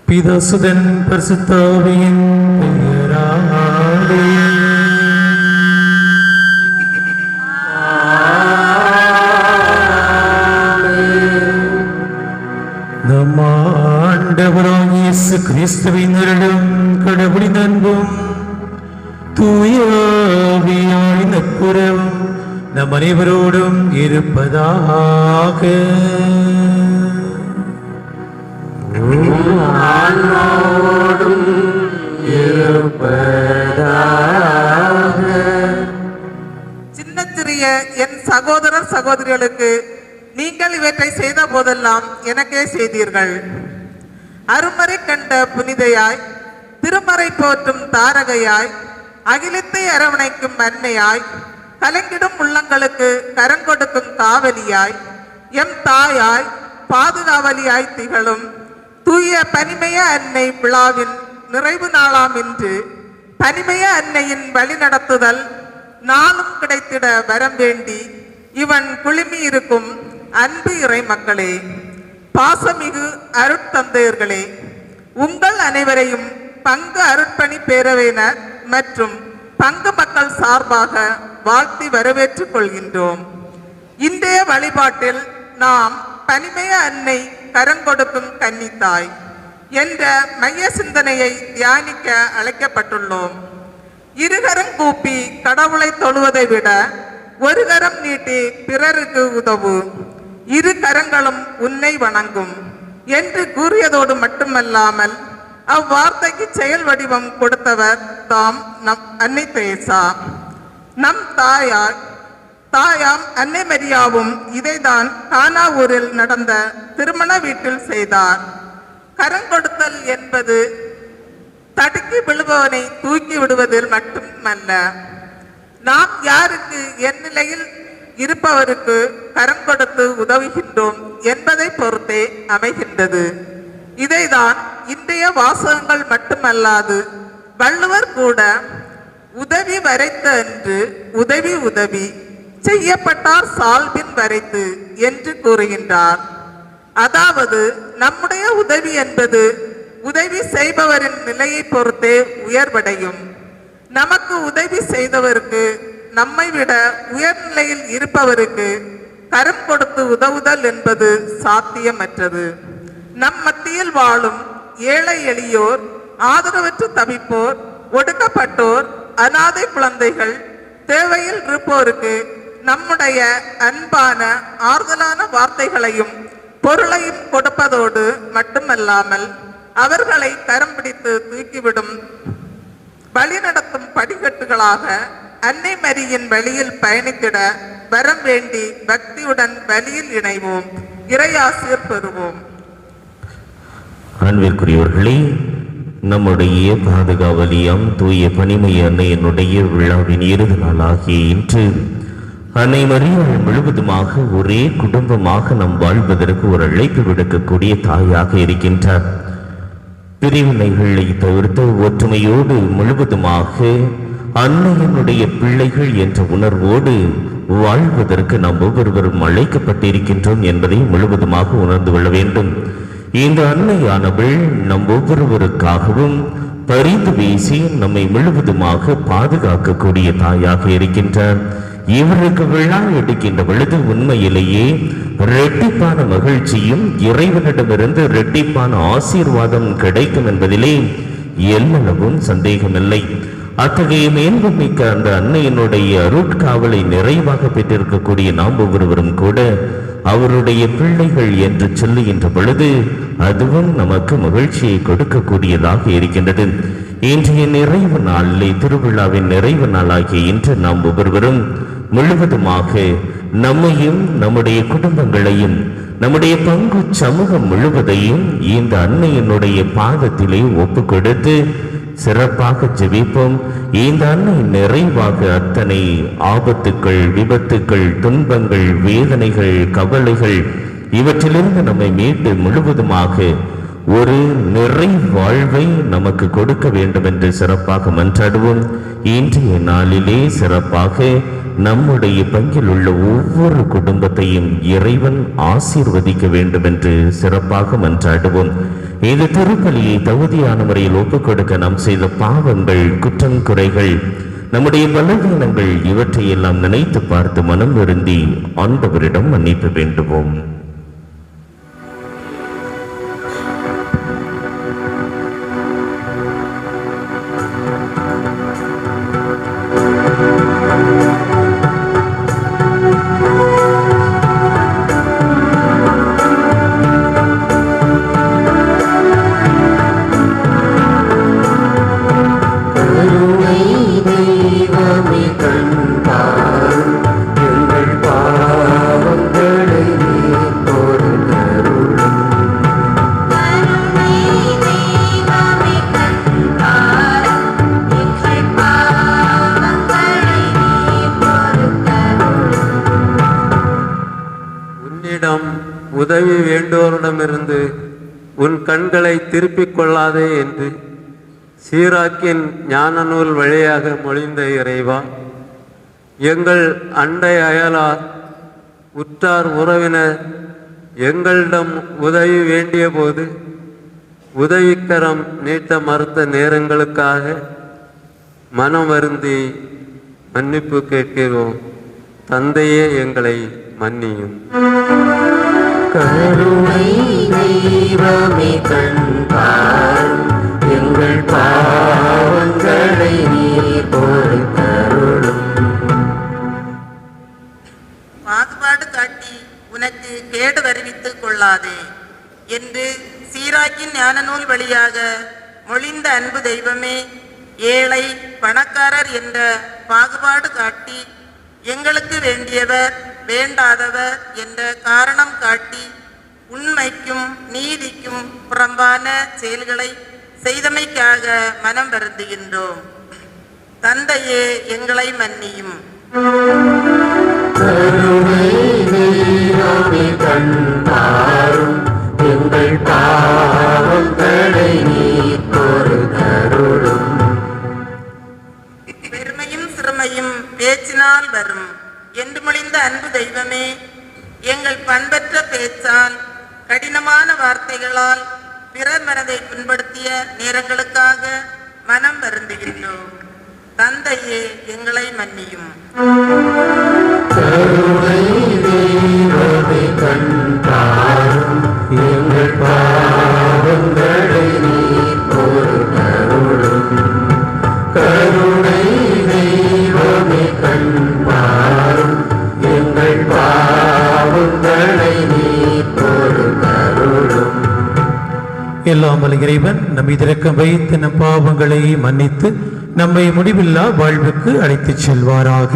பிதாசுதன் பரிசுத்தாவியின் பெயராலே நம் ஆண்டவராகிய இயேசு கிறிஸ்துவின் அருளும் கடவுளின் அன்பும் தூய ஆவியாரின் நட்புறவும் நம் அனைவரோடும் இருப்பதாக. சின்னச்சிறிய என் சகோதரர் சகோதரிகளுக்கு நீங்கள் இவற்றை செய்த போதெல்லாம் எனக்கே செய்தீர்கள். அருமறை கண்ட புனிதையாய், திருமறை போற்றும் தாரகையாய், அகிலத்தை அரவணைக்கும் அன்னையாய், கலங்கிடும் உள்ளங்களுக்கு கரங்கொடுக்கும் காவலியாய், எம் தாயாய், பாதுகாவலியாய் திகழும் தூய பனிமய அன்னை விழாவின் நிறைவு நாளாம் இன்று பனிமய அன்னையின் வழிநடத்துதல் நாளும் கிடைத்திட வரம் வேண்டி இவன் குழுமி இருக்கும் அன்பு இறை மக்களே, பாசமிகு அருட்தந்தையர்களே, உங்கள் அனைவரையும் பங்கு அருட்பணி பேரவையினர் மற்றும் பங்கு மக்கள் சார்பாக வாழ்த்தி வரவேற்றுக் கொள்கின்றோம். இன்றைய வழிபாட்டில் நாம் பனிமய அன்னை கரங்கொடுக்கும் கன்னித்தாய் என்ற மைய சிந்தனையை தியானிக்க அழைக்கப்பட்டுள்ளோம். இருகரம் கூப்பி கடவுளை தொழுவதை விட ஒரு கரம் நீட்டி பிறருக்கு உதவு, இரு கரங்களும் உன்னை வணங்கும் என்று கூறியதோடு மட்டுமல்லாமல் அவ்வார்த்தைக்கு செயல் வடிவம் கொடுத்தவர் தாம் நம் அன்னை தெரேசா. நம் தாயாம் அன்னை மரியாவும் இதைதான் கானா ஊரில் நடந்த திருமண வீட்டில் செய்தார். கரங்கொடுத்தல் என்பது தடுக்கி விழுபவனை தூக்கி விடுவதில் மட்டுமல்ல, நாம் யாருக்கு என் நிலையில் இருப்பவருக்கு கரங்கொடுத்து உதவுகின்றோம் என்பதை பொறுத்தே அமைகின்றது. இதைதான் இன்றைய வாசகங்கள் மட்டுமல்லாது வள்ளுவர் கூட உதவி வரைத்த என்று உதவி உதவி செய்யப்பட்டார் சால்பின் வரைத்து என்று கூறுகின்றார். அதாவது நம்முடைய உதவி என்பது உதவி செய்பவரின் நிலையை பொறுத்தே உயர்வடையும். நமக்கு உதவி செய்தவருக்கு நம்மை விட உயர்நிலையில் இருப்பவருக்கு கரம் கொடுத்து உதவுதல் என்பது சாத்தியமற்றது. நம் மத்தியில் வாழும் ஏழை எளியோர், ஆதரவற்று தவிப்போர், ஒடுக்கப்பட்டோர், அனாதை குழந்தைகள், தேவையில் இருப்போருக்கு நம்முடைய அன்பான ஆறுதலான வார்த்தைகளையும் பொருளையும் கொடுப்பதோடு மட்டுமல்லாமல் அவர்களை கரம் பிடித்து தூக்கிவிடும் வழிநடத்தும் படிக்கட்டுகளாக அன்னை மரியின் வழியில் பயணித்திட வரம் வேண்டி பக்தியுடன் வழியில் இணைவோம். இறையாசிர் பெறுவோம். அன்பிற்குரியவர்களே, நம்முடைய பாதுகாவலியம் தூய பனிமய அன்னையினுடைய விழாவின் இறுதி நாளாகிய இன்று அன்னை மரியாள் முழுவதுமாக ஒரே குடும்பமாக நம் வாழ்வதற்கு ஒரு அழைப்பு விடுக்கக்கூடிய தாயாக இருக்கின்றார். பிரிவினைகளை தவிர்த்து ஒற்றுமையோடு முழுவதுமாக அன்னையினுடைய பிள்ளைகள் என்ற உணர்வோடு வாழ்வதற்கு நாம் ஒவ்வொருவரும் அழைக்கப்பட்டிருக்கின்றோம் என்பதை முழுவதுமாக உணர்ந்து கொள்ள வேண்டும். இந்த அன்னையானவள் நம் ஒவ்வொருவருக்காகவும் பரிந்து பேசி நம்மை முழுவதுமாக பாதுகாக்கக்கூடிய தாயாக இருக்கின்றார். இவருக்கு விழா எடுக்கின்ற பொழுது உண்மையிலேயே இரட்டிப்பான மகிழ்ச்சியும் இறைவனிடமிருந்து இரட்டிப்பான ஆசீர்வாதம் கிடைக்கும் என்பதிலே எல்லளவும் சந்தேகமில்லை. அத்தகைய மேன்மைமிக்க அந்த அன்னையினுடைய அருட்காவலை நிறைவாக பெற்றிருக்கக்கூடிய நாம் ஒவ்வொருவரும் கூட அவருடைய பிள்ளைகள் என்று சொல்லுகின்ற பொழுது அதுவும் நமக்கு மகிழ்ச்சியை கொடுக்கக்கூடியதாக இருக்கின்றது. இன்றைய நிறைவு நாளிலே, திருவிழாவின் நிறைவு நாளாகிய இன்று நாம் ஒவ்வொருவரும் முழுவதுமாக நம்மையும் நம்முடைய குடும்பங்களையும் நம்முடைய பங்கு சமூகம் முழுவதையும் இந்த அன்னையினுடைய பாதத்திலே ஒப்பு கொடுத்து சிறப்பாக ஜெபிப்போம். இந்த அன்னை நிறைவாக அத்தனை ஆபத்துக்கள், விபத்துக்கள், துன்பங்கள், வேதனைகள், கவலைகள் இவற்றிலிருந்து நம்மை மீட்டு முழுவதுமாக ஒரு நிறை வாழ்வை நமக்கு கொடுக்க வேண்டும் என்று சிறப்பாக மன்றாடுவோம். இன்றைய நாளிலே சிறப்பாக நம்முடைய பங்கில் உள்ள ஒவ்வொரு குடும்பத்தையும் இறைவன் ஆசீர்வதிக்க வேண்டும் என்று சிறப்பாக மன்றாடுவோம். இந்த திருப்பலியை தகுதியான முறையில் ஒப்புக் கொடுக்க நாம் செய்த பாவங்கள், குற்றம், குறைகள், நம்முடைய பலவீனங்கள் இவற்றையெல்லாம் நினைத்து பார்த்து மனம் வருந்தி ஆண்டவரிடம் மன்னிப்பு வேண்டுவோம். உதவி வேண்டுவோரிடமிருந்து உன் கண்களை திருப்பிக் கொள்ளாதே என்று சீராக்கின் ஞான நூல் வழியாக மொழிந்த இறைவா, எங்கள் அண்டை அயலார், உற்றார், உறவினர் எங்களிடம் உதவி வேண்டிய போது உதவிக்கரம் நீட்ட மறுத்த நேரங்களுக்காக மனம் வருந்தி மன்னிப்பு கேட்கிறோம். தந்தையே, எங்களை மன்னியும். கருணை தெய்வமே கண்டாரும் எங்கள் பாவங்களை நீர் பொறுத்தருளும். பாகுபாடு காட்டி உனக்கு கேடு வருவித்துக் கொள்ளாதே என்று சீராக்கின் ஞான நூல் வழியாக மொழிந்த அன்பு தெய்வமே, ஏழை பணக்காரர் என்ற பாகுபாடு காட்டி எங்களுக்கு வேண்டியவர் வேண்டாதவர் என்ற காரணம் காட்டி உண்மைக்கும் நீதிக்கும் புறம்பான செயல்களை செய்தமைக்காக மனம் வருந்துகின்றோம். தந்தையே, எங்களை மன்னியும். எங்கள் பாவங்களை நீர் பொறுத்தருளும். பெருமையும் சிறுமையும் பேச்சினால் வரும் என்று மொழிந்த அன்பு தெய்வமே, எங்கள் பண்பற்ற பேச்சால், கடினமான வார்த்தைகளால் பிறர் மனதை புண்படுத்திய நேரங்களுக்காக மனம் வருந்துகின்றோம். தந்தையே, எங்களை மன்னியும். எங்கள் பாவங்களை நீர் பொறுத்தருளும். கருணை தெய்வமே கண்பாரும் எங்கள் பாவங்களை நீர் பொறுத்தருளும். எல்லாம் வல்ல இறைவன் நம் இரக்கம் வைத்து நம் பாவங்களை மன்னித்து நம்மை முடிவில்லா வாழ்வுக்கு அழைத்துச் செல்வாராக.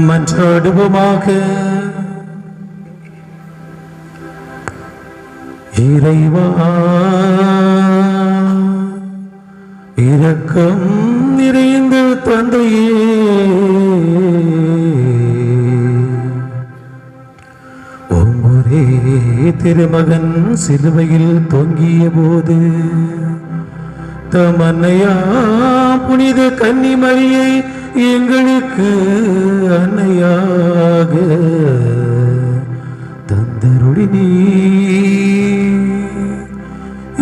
மன்றாடுவோமாக. இறைவா, இரக்கம் நிறைந்த தந்தையே, ஒவ்வொரே திருமகன் சிலுவையில் தொங்கிய போது தம் அன்னையா புனித கன்னிமரியை எங்களுக்கு அன்னையாக தந்தருளினீ.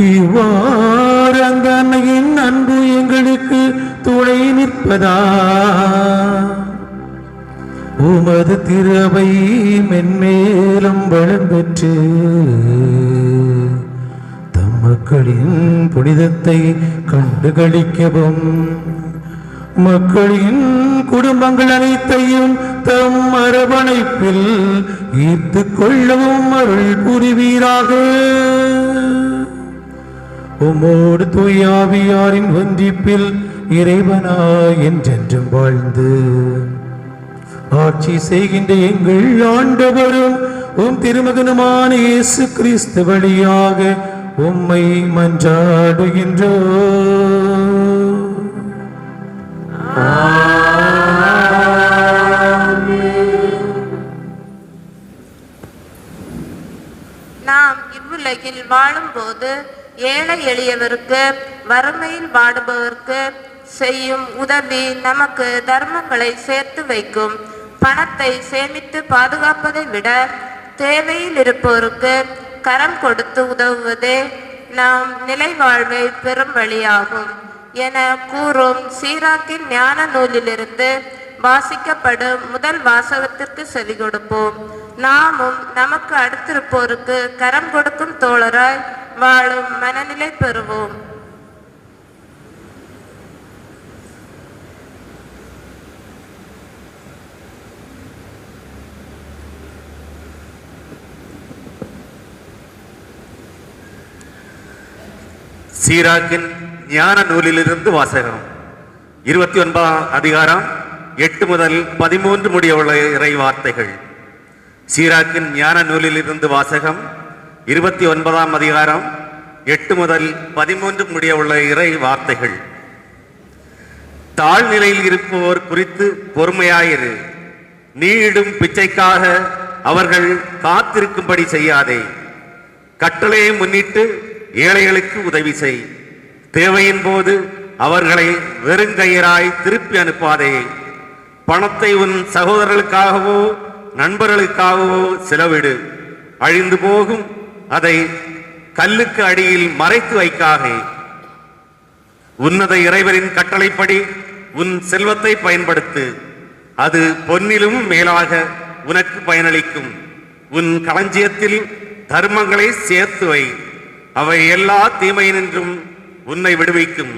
இவ்வாறு அந்த அன்னையின் அன்பு எங்களுக்கு துணை நிற்பதா உமது திருவை மென்மேலும் வளம் பெற்று தம் மக்களின் புனிதத்தை கண்டுகளிக்கவும் மக்களின் குடும்பங்கள் அனைத்தையும் தம் அரவணைப்பில் ஈர்த்து கொள்ளவும் அருள் புரிவீராக. உம்மோடு தூயாவியாரின் ஒன்றிப்பில் இறைவனாய் என்றென்றும் வாழ்ந்து ஆட்சி செய்கின்ற எங்கள் ஆண்டவரும் உம் திருமகனுமான இயேசு கிறிஸ்து வழியாக உம்மை மன்றாடுகின்றோம். உலகில் வாழும்போது ஏழை எளியவருக்கு வறுமையில் வாடுபவருக்கு செய்யும் உதவி நமக்கு தர்மங்களை சேர்த்து வைக்கும். பணத்தை சேமித்து பாதுகாப்பதை விட தேவையில் இருப்போருக்கு கரம் கொடுத்து உதவுவதே நாம் நிலை வாழ்வை பெறும் வழியாகும் என கூறும் சீராக்கின் ஞான நூலிலிருந்து வாசிக்கப்படும் முதல் வாசகத்திற்கு செவி கொடுப்போம். நாமும் நமக்கு அடுத்திருப்போருக்கு கரம் கொடுக்கும் தோழராய் வாழும் மனநிலை பெறுவோம். சீராக்கின் ஞான நூலிலிருந்து வாசகம். 29ஆம் அதிகாரம் 8 முதல் 13 முடியவுள்ள இறை வார்த்தைகள். சீராக்கின் ஞான நூலிலிருந்து வாசகம். 29ஆம் அதிகாரம் 8 முதல் 13 முடியவுள்ள இறை வார்த்தைகள். தாழ்நிலையில் இருப்போர் குறித்து பொறுமையாயிரு. நீடும் பிச்சைக்காக அவர்கள் காத்திருக்கும்படி செய்யாதே. கட்டளையை முன்னிட்டு ஏழைகளுக்கு உதவி செய். தேவையின் போது அவர்களை வெறுங்கையராய் திருப்பி அனுப்பாதே. பணத்தை உன் சகோதரர்களுக்காகவோ நண்பர்களுக்காகவோ செலவிடு. அழிந்து போகும் அதை கல்லுக்கு அடியில் மறைத்து வைக்காதே. உன்னத இறைவரின் கட்டளைப்படி உன் செல்வத்தை பயன்படுத்து. அது பொன்னிலும் மேலாக உனக்கு பயனளிக்கும். உன் களஞ்சியத்தில் தர்மங்களை சேர்த்து வை. அவை எல்லா தீமையினின்றும் உன்னை விடுவிக்கும்.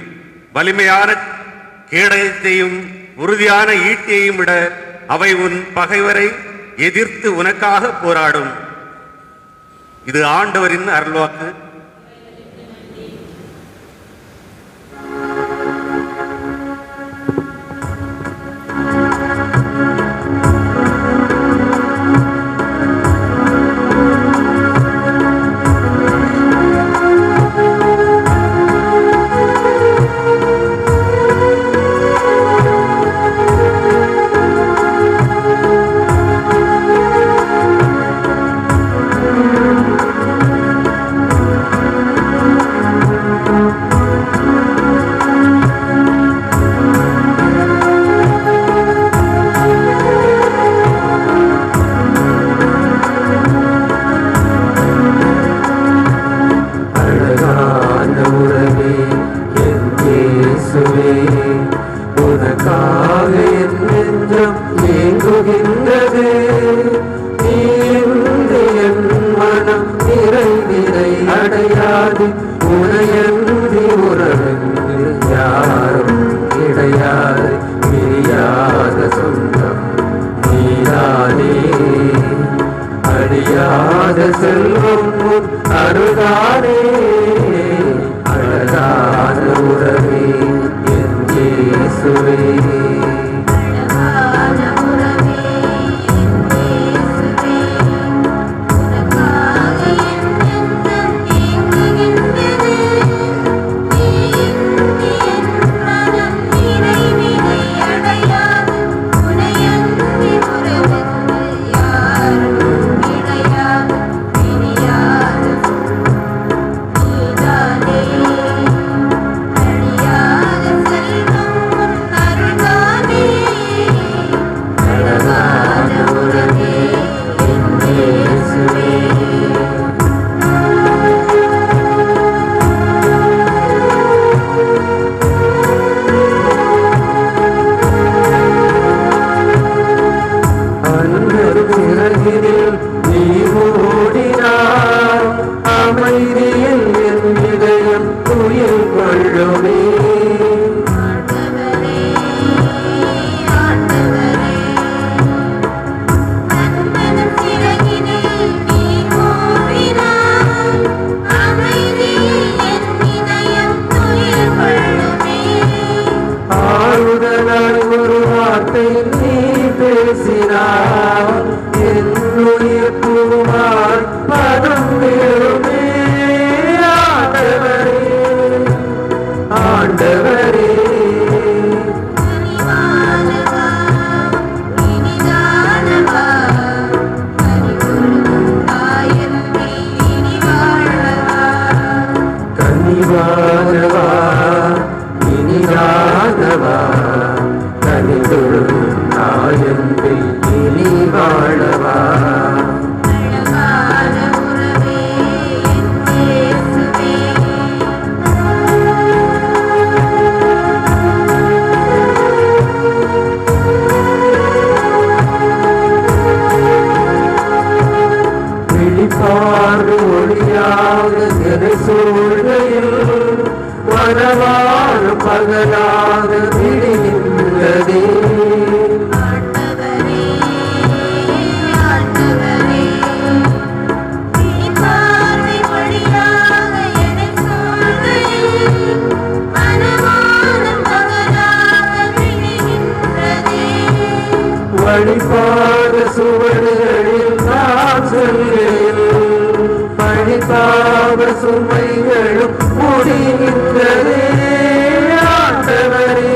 வலிமையான கேடயத்தையும் உறுதியான ஈட்டியையும் விட அவை உன் பகைவரை எதிர்த்து உனக்காக போராடும். இது ஆண்டவரின் அருள்வாக்கு. வாழ வழிபாடு சுவடுகளில் நான் செல்வேன். பழிபாவ சுமைகளும் முடிகின்றதே. ஆண்டவரே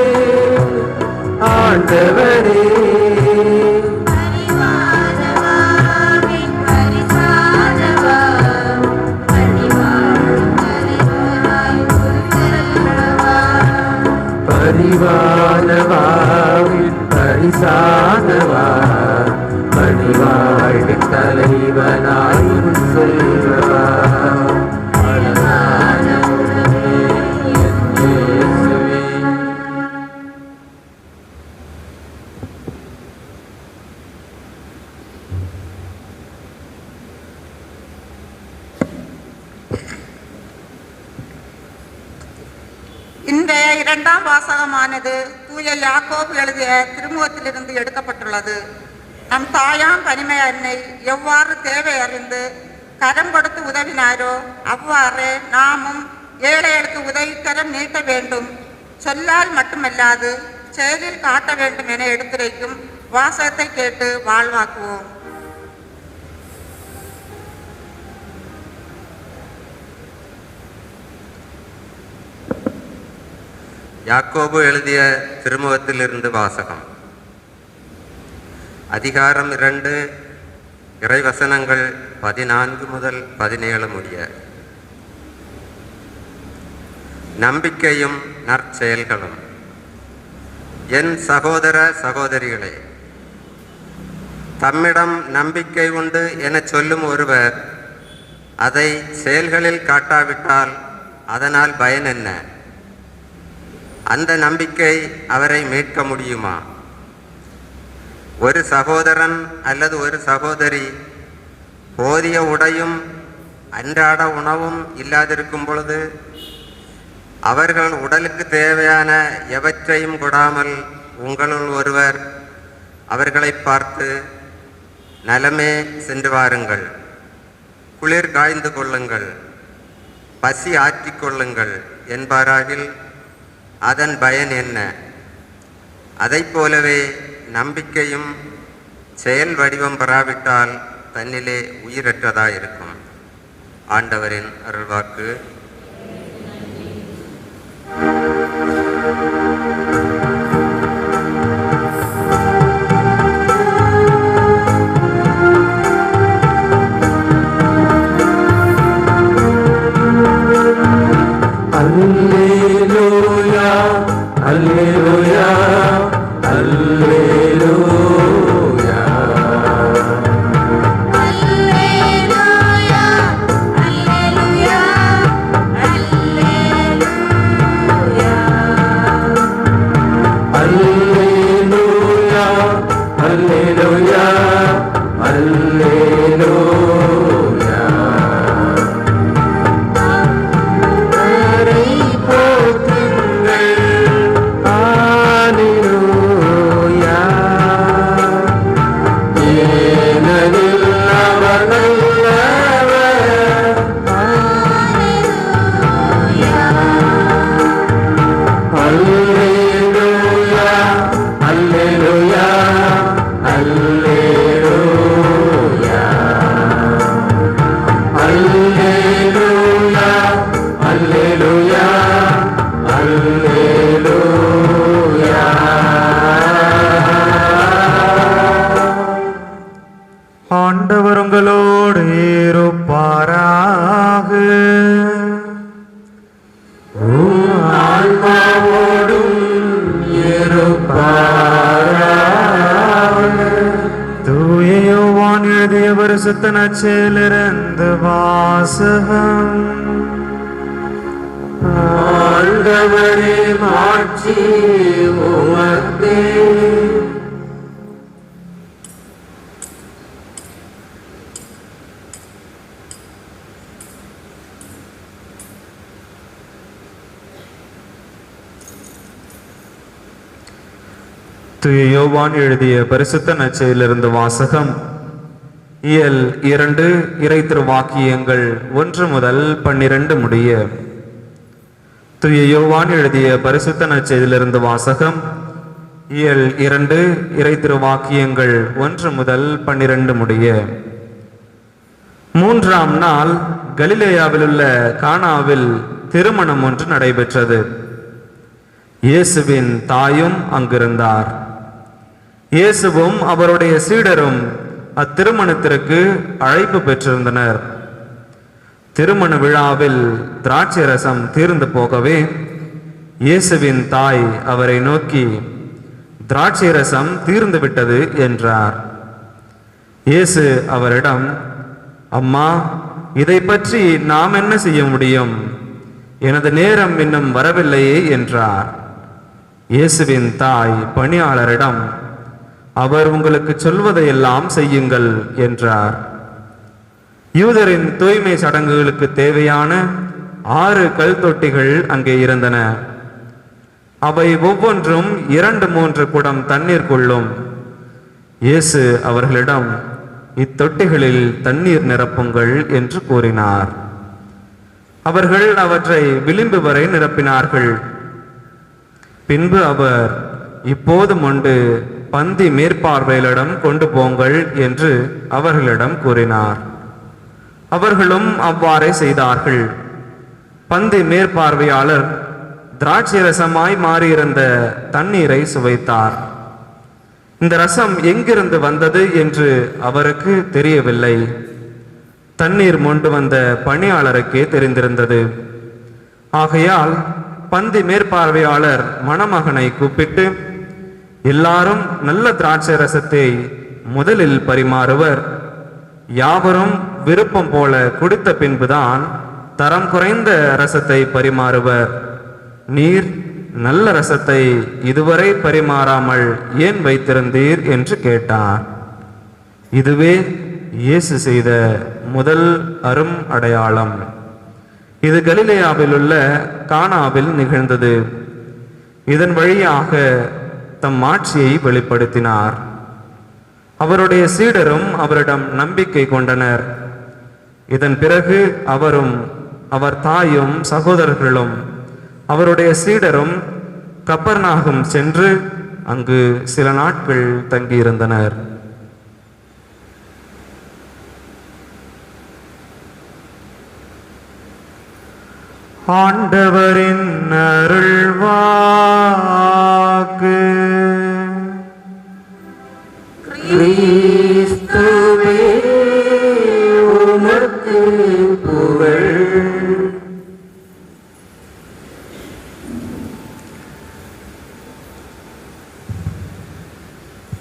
ஆண்டவரே பரிவானவாவின் பரிசானவா பணிவாழ்வின் தலைவனாய் செல்வா அழகான உறவே என் இயேசுவே. இன்றைய இரண்டாம் வாசகமானது தூய யாக்கோபு எழுதிய திருமுகத்திலிருந்து எடுக்கப்பட்டுள்ளது. நம் தாயாம் கனிமை அன்னை எவ்வாறு தேவை அறிந்து கரம் கொடுத்து உதவினாரோ அவ்வாறே நாமும் ஏழைகளுக்கு உதவிக்கரம் நீட்ட வேண்டும். சொல்லால் மட்டுமல்லாது செயலில் காட்ட வேண்டும் என எடுத்துரைக்கும் வாசகத்தை கேட்டு வாழ்வாக்குவோம். யாக்கோபு எழுதிய திருமுகத்திலிருந்து வாசகம். அதிகாரம் 2, இறைவசனங்கள் 14 முதல் 17 முடிய. நம்பிக்கையும் நற்செயல்களும். என் சகோதர சகோதரிகளே, தம்மிடம் நம்பிக்கை உண்டு என சொல்லும் ஒருவர் அதை செயல்களில் காட்டாவிட்டால் அதனால் பயன் என்ன? அந்த நம்பிக்கை அவரை மீட்க முடியுமா? ஒரு சகோதரன் அல்லது ஒரு சகோதரி போதிய உடையும் அன்றாட உணவும் இல்லாதிருக்கும் பொழுது அவர்கள் உடலுக்கு தேவையான எவற்றையும் கொடாமல் உங்களுள் ஒருவர் அவர்களை பார்த்து நலமே சென்று வாருங்கள், குளிர் காய்ந்து கொள்ளுங்கள், பசி ஆற்றிக் கொள்ளுங்கள் என்பாராகில் அதன் பயன் என்ன? அதைப் போலவே நம்பிக்கையும் செயல் வடிவம் பெறாவிட்டால் தன்னிலே உயிரற்றதாயிருக்கும். ஆண்டவரின் அருள்வாக்கு. அல்லேலூயா அல்லேலூயா அல்லேலூயா அல்லேலூயா அல்லேலூயா அல்லேலூயா. அவரை போற்றுங்கள். அல்லேலூயா. ஏனெனில் அவர் நல்லவர். அல்லேலூயா அல்லேலூயா அல்லேலூயா அல்லேலூயா அல்லேலூயா அல்லேலூயா. ஆண்டவர் உங்களோடு இருப்பாராக. ஆன்மாவோடும் இருப்பாராக. தூய யோவான் எழுதிய பரிசுத்த நற்செயலிலிருந்து வாசகம். ஆண்டவரே மாட்சி உமக்கே. தூய யோவான் எழுதிய பரிசுத்த நற்செயலிலிருந்து வாசகம். இயல் 2 இறை திருவாக்கியங்கள் 1 முதல் 12 முடிய. தூய யோவான் எழுதிய பரிசுத்த நற்செய்தியிலிருந்து வாசகம். இயல் 2 இறை திருவாக்கியங்கள் 1 முதல் 12 முடிய. 3ஆம் நாள் கலிலேயாவில் உள்ள கானாவில் திருமணம் ஒன்று நடைபெற்றது. இயேசுவின் தாயும் அங்கிருந்தார். இயேசுவும் அவருடைய சீடரும் அத்திருமணத்திற்கு அழைப்பு பெற்றிருந்தனர். திருமண விழாவில் திராட்சை ரசம் தீர்ந்து போகவே இயேசுவின் தாய் அவரை நோக்கி, திராட்சை ரசம் தீர்ந்து விட்டது என்றார். இயேசு அவரிடம், அம்மா, இதை பற்றி நாம் என்ன செய்ய முடியும்? எனது நேரம் இன்னும் வரவில்லையே என்றார். இயேசுவின் தாய் பணியாளரிடம், அவர் உங்களுக்கு சொல்வதையெல்லாம் செய்யுங்கள் என்றார். யூதரின் தூய்மை சடங்குகளுக்கு தேவையான 6 கல் தொட்டிகள் அங்கே இருந்தன. அவை ஒவ்வொன்றும் 2-3 குடம் தண்ணீர் கொள்ளும். இயேசு அவர்களிடம், இத்தொட்டிகளில் தண்ணீர் நிரப்புங்கள் என்று கூறினார். அவர்கள் அவற்றை விளிம்பு வரை நிரப்பினார்கள். பின்பு அவர், இப்போது மொண்டு பந்தி மேற்பார்வையாளரிடம் கொண்டு போங்கள் என்று அவர்களிடம் கூறினார். அவர்களும் அவ்வாறே செய்தார்கள். பந்தி மேற்பார்வையாளர் திராட்சை ரசமாய் மாறியிருந்த தண்ணீரை சுவைத்தார். இந்த ரசம் எங்கிருந்து வந்தது என்று அவருக்கு தெரியவில்லை. தண்ணீர் மொண்டு வந்த பணியாளருக்கே தெரிந்திருந்தது. ஆகையால் பந்தி மேற்பார்வையாளர் மணமகனை கூப்பிட்டு, எல்லாரும் நல்ல திராட்சை ரசத்தை முதலில் பரிமாறுவர், யாவரும் விருப்பம் போல குடித்த பின்புதான் தரம் குறைந்த ரசத்தை பரிமாறுவர். நீர் நல்ல ரசத்தை இதுவரை பரிமாறாமல் ஏன் வைத்திருந்தீர் என்று கேட்டார். இதுவே இயேசு செய்த முதல் அரும் அடையாளம். இது கலிலேயாவில் உள்ள கானாவில் நிகழ்ந்தது. இதன் வழியாக தம் ஆட்சியை வெளிப்படுத்தினார். அவருடைய சீடரும் அவரிடம் நம்பிக்கை கொண்டனர். இதன் பிறகு அவரும் அவர் தாயும் சகோதரர்களும் அவருடைய சீடரும் கப்பர்நாகும் சென்று அங்கு சில நாட்கள் தங்கியிருந்தனர். ஆண்டவரின் அருள்வாக்கு. கிறிஸ்துவே உமக்கு புகழ்.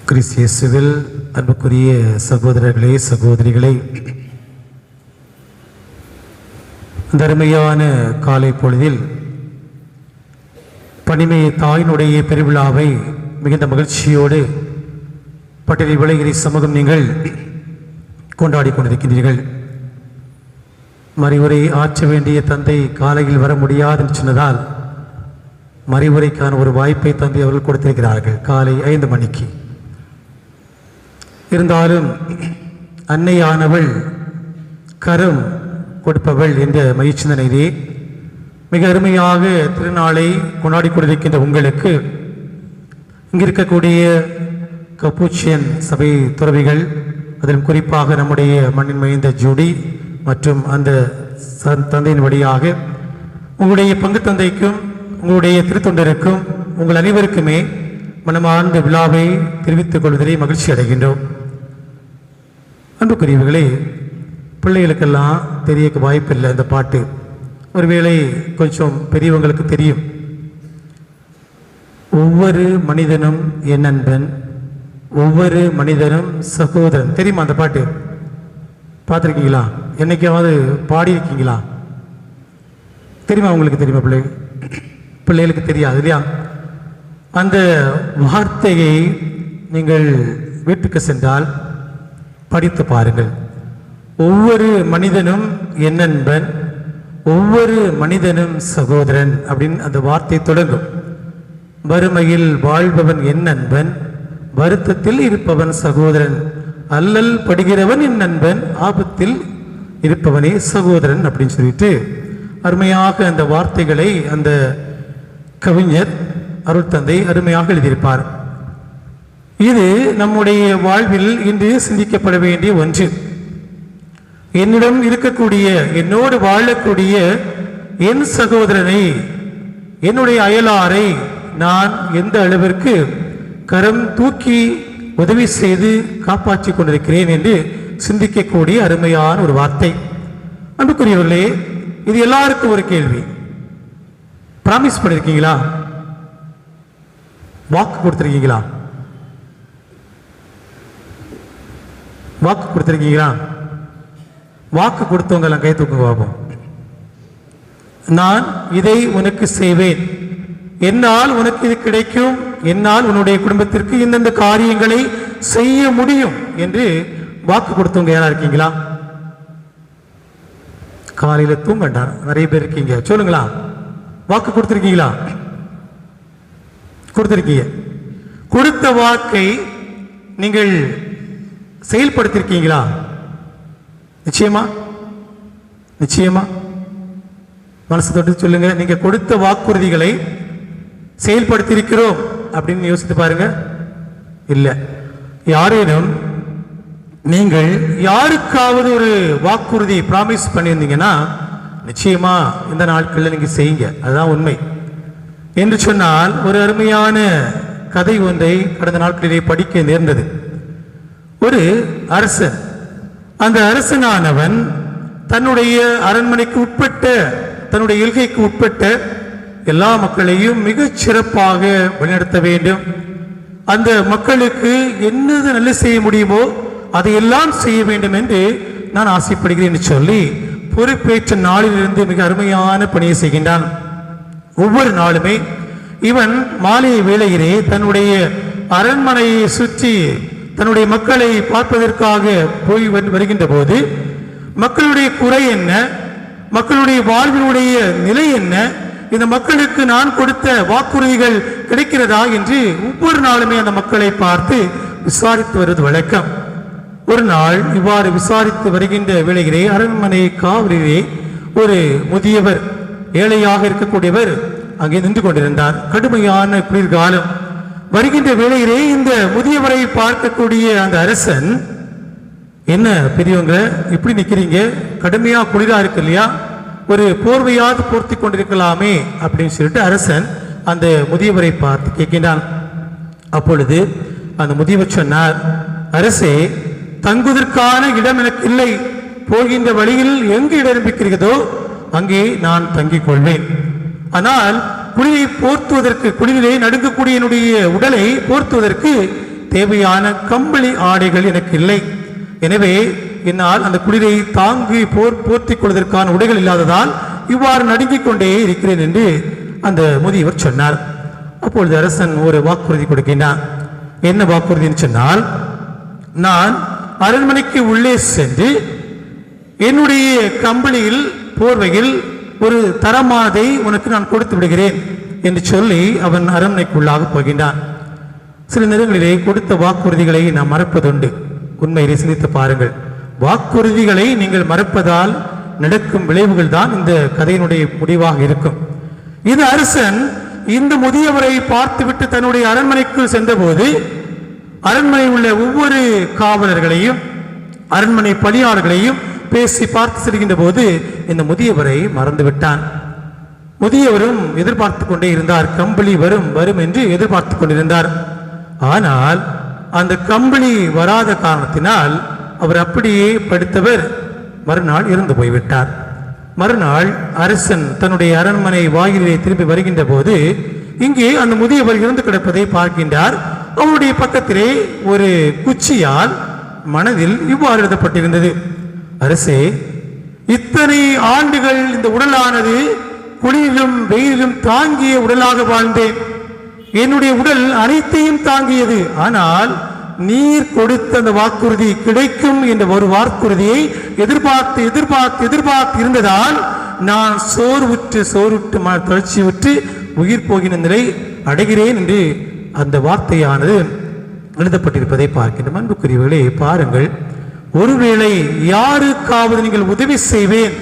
கிறிஸ்து இயேசுவில் அன்புக்குரிய சகோதரர்களே, சகோதரிகளே, தர்மையான காலை பொழுதில் பனிமய தாயினுடைய பெருவிழாவை மிகுந்த மகிழ்ச்சியோடு பட்டியலில் விளைகிரி சமூகம் நீங்கள் கொண்டாடி கொண்டிருக்கின்றீர்கள். மறைவுரை ஆற்ற வேண்டிய தந்தை காலையில் வர முடியாது என்று சொன்னதால் மறைவுரைக்கான ஒரு வாய்ப்பை தந்தை அவர்கள் கொடுத்திருக்கிறார்கள் காலை 5 மணிக்கு. இருந்தாலும் அன்னையானவள் கரம் கொடுப்பவள் என்ற மகிழ்ச்சியிலே மிக அருமையாக திருநாளை கொண்டாடி கொண்டிருக்கின்ற உங்களுக்கு இங்கு இருக்கக்கூடிய கப்பூச்சியன் சபை துறவிகள், அதிலும் குறிப்பாக நம்முடைய மண்ணின் மைந்த ஜூடி மற்றும் அந்த தந்தையின் வழியாக உங்களுடைய பங்கு தந்தைக்கும் உங்களுடைய திருத்தொண்டருக்கும் உங்கள் அனைவருக்குமே மனமார்ந்த விழாவை தெரிவித்துக் கொள்வதிலே மகிழ்ச்சி அடைகின்றோம். அன்புக்குரியவர்களே, பிள்ளைகளுக்கெல்லாம் தெரிய வாய்ப்பில்லை இந்த பாட்டு. ஒருவேளை கொஞ்சம் பெரியவங்களுக்கு தெரியும். ஒவ்வொரு மனிதனும் என் நண்பன், ஒவ்வொரு மனிதனும் சகோதரன். தெரியுமா அந்த பாட்டு? பார்த்துருக்கீங்களா? என்னைக்காவது பாடியிருக்கீங்களா? தெரியுமா? உங்களுக்கு தெரியுமா? பிள்ளைகளுக்கு தெரியாது இல்லையா? அந்த வார்த்தையை நீங்கள் வீட்டுக்கு சென்றால் படித்து பாருங்கள். ஒவ்வொரு மனிதனும் என் நண்பன், ஒவ்வொரு மனிதனும் சகோதரன் அப்படின்னு அந்த வார்த்தை தொடங்கும். வறுமையில் வாழ்பவன் என் நண்பன், வருத்தத்தில் இருப்பவன் சகோதரன், அல்லல் படுகிறவன் என் நண்பன், ஆபத்தில் இருப்பவனே சகோதரன் அப்படின்னு சொல்லிட்டு அருமையாக அந்த வார்த்தைகளை அந்த கவிஞர் அருள் தந்தை அருமையாக எழுதியிருப்பார். இது நம்முடைய வாழ்வில் இன்று சிந்திக்கப்பட வேண்டிய ஒன்று. என்னிடம் இருக்கக்கூடிய, என்னோடு வாழக்கூடிய என் சகோதரனை, என்னுடைய அயலாரை நான் எந்த அளவிற்கு கரம் தூக்கி உதவி செய்து காப்பாற்றிக் கொண்டிருக்கிறேன் என்று சிந்திக்கக்கூடிய அருமையான ஒரு வார்த்தை. அன்புக்குரியவர்களே, இது எல்லாருக்கும் ஒரு கேள்வி. பிராமிஸ் பண்ணிருக்கீங்களா? வாக்கு கொடுத்திருக்கீங்களா? வாக்கு கொடுத்திருக்கீங்களா? வாக்கு கொடுத்தவங்க எல்லாம் கை தூக்குங்க பார்ப்போம். நான் இதை உனக்கு செய்வேன், என்னால் உனக்கு இது கிடைக்கும், என்னால் உன்னுடைய குடும்பத்திற்கு இந்தந்த காரியங்களை செய்ய முடியும் என்று வாக்கு கொடுத்தவங்க யாரா இருக்கீங்களா? காலையில தூங்கண்டா நிறைய பேர் இருக்கீங்க. சொல்லுங்களா, வாக்கு கொடுத்திருக்கீங்களா? கொடுத்திருக்கீங்க. கொடுத்த வாக்கை நீங்கள் செயல்படுத்திருக்கீங்களா? நிச்சயமா, நிச்சயமா. மனசு தொட்டு சொல்லுங்க, நீங்க கொடுத்த வாக்குறுதிகளை செயல்படுத்தியிருக்கிறோம் அப்படின்னு யோசித்து பாருங்க. இல்ல, யாரேனும் நீங்கள் யாருக்காவது ஒரு வாக்குறுதி பிராமிஸ் பண்ணியிருந்தீங்கன்னா நிச்சயமா இந்த நாட்களில் நீங்க செய்யுங்க. அதுதான் உண்மை. என்று சொன்னால், ஒரு அருமையான கதை ஒன்றை கடந்த நாட்களிலே படிக்க நேர்ந்தது. ஒரு அரசன், அந்த அரசனானவன் தன்னுடைய அரண்மனைக்கு உட்பட்ட, தன்னுடைய எல்கைக்கு உட்பட்ட எல்லா மக்களையும் மிகச் சிறப்பாக வழிநடத்த வேண்டும், அந்த மக்களுக்கு என்னது நல்ல செய்ய முடியுமோ அதையெல்லாம் செய்ய வேண்டும் என்று நான் ஆசைப்படுகிறேன் என்று சொல்லி பொறுப்பேற்ற நாளிலிருந்து மிக அருமையான பணியை செய்கின்றான். ஒவ்வொரு நாளுமே இவன் மாலை வேளையிலே தன்னுடைய அரண்மனையை சுற்றி தன்னுடைய மக்களை பார்ப்பதற்காக போய் வருகின்ற போது மக்களுடைய குறை என்ன, மக்களுடைய வாழ்வினுடைய நிலை என்ன, இந்த மக்களுக்கு நான் கொடுத்த வாக்குறுதிகள் கிடைக்கிறதா என்று ஒவ்வொரு நாளுமே அந்த மக்களை பார்த்து விசாரித்து வருவது வழக்கம். ஒரு நாள் இவ்வாறு விசாரித்து வருகின்ற வேளையிலே அரண்மனை காவலிலே ஒரு முதியவர், ஏழையாக இருக்கக்கூடியவர் அங்கே நின்று கொண்டிருந்தார். கடுமையான குளிர்காலம் வருகின்ற வேளையிலே இந்த முதியவரை பார்க்கக்கூடிய அந்த அரசன், என்ன பெரியவங்க இப்படி நிக்கிறீங்க, கடுமையா குளிரா இருக்கு இல்லையா, ஒரு போர்வையாவது போர்த்தி கொண்டிருக்கலாமே அப்படின்னு சொல்லிட்டு அரசன் அந்த முதியவரை பார்த்து கேட்கின்றான். அப்பொழுது அந்த முதியவர் சொன்னார், அரசே, தங்குவதற்கான இடம் எனக்கு இல்லை, போகின்ற வழியில் எங்கு இடம் இருக்கிறதோ அங்கே நான் தங்கிக் கொள்வேன். ஆனால் குளிரை போர்த்துவதற்கு, குளிரிலே நடுங்கக்கூடிய என்னுடைய உடலை போர்த்துவதற்கு தேவையான கம்பளி ஆடைகள் எனக்கு இல்லை. எனவே என்னால் அந்த குளிரை தாங்கி போர்த்திக் கொள்வதற்கான உடைகள் இல்லாததால் இவ்வாறு நடுங்கிக் கொண்டே இருக்கிறேன் என்று அந்த முதியவர் சொன்னார். அப்பொழுது அரசன் ஒரு வாக்குறுதி கொடுக்கின்றான். என்ன வாக்குறுதின்னு சொன்னால், நான் அரண்மனைக்கு உள்ளே சென்று என்னுடைய கம்பளியில், போர்வையில் ஒரு தரமானதை உனக்கு நான் கொடுத்து விடுகிறேன் என்று சொல்லி அவன் அரண்மனைக்குள்ளாக போகின்றான். சில நேரங்களிலே கொடுத்த வாக்குறுதிகளை நாம் மறப்பதுண்டு. உண்மையிலே சிந்தித்து பாருங்கள். வாக்குறுதிகளை நீங்கள் மறப்பதால் நடக்கும் விளைவுகள் தான் இந்த கதையினுடைய முடிவாக இருக்கும். இது அரசன் இந்த முதியவரை பார்த்துவிட்டு தன்னுடைய அரண்மனைக்குள் சென்றபோது அரண்மனை உள்ள ஒவ்வொரு காவலர்களையும், அரண்மனை பணியாளர்களையும் பேசி பார்த்து செல்கின்ற போது இந்த முதியவரை மறந்துவிட்டான். முதியவரும் எதிர்பார்த்து கொண்டே இருந்தார். கம்பளி வரும் வரும் என்று எதிர்பார்த்து கொண்டிருந்தார். ஆனால் அந்த கம்பளி வராத காரணத்தினால் அவர் அப்படியே படுத்தவர் மறுநாள் இறந்து போய்விட்டார். மறுநாள் அரசன் தன்னுடைய அரண்மனை வாயிலே திரும்பி வருகின்ற போது இங்கே அந்த முதியவர் இறந்து கிடப்பதை பார்க்கின்றார். அவருடைய பக்கத்திலே ஒரு குச்சியால் மனதில் இவ்வாறு எழுதப்பட்டிருந்தது, அரசே, இத்தனை ஆண்டுகள் இந்த உடலானது குளிரிலும் வெயிலும் தாங்கிய உடலாக வாழ்ந்தேன். என்னுடைய உடல் அனைத்தையும் தாங்கியது. ஆனால் நீர் கொடுத்த அந்த வாக்குறுதி கிடைக்கும் என்ற ஒரு வாக்குறுதியை எதிர்பார்த்து எதிர்பார்த்து எதிர்பார்த்து இருந்ததால் நான் சோர்வுற்று தளர்ச்சியுற்று உயிர் போகிற நிலை அடைகிறேன் என்று அந்த வார்த்தையானது எழுதப்பட்டிருப்பதை பார்க்கின்றோம். அன்புக்குரியவர்களே, பாருங்கள், ஒருவேளை யாருக்காவது நீங்கள் உதவி செய்வேன்,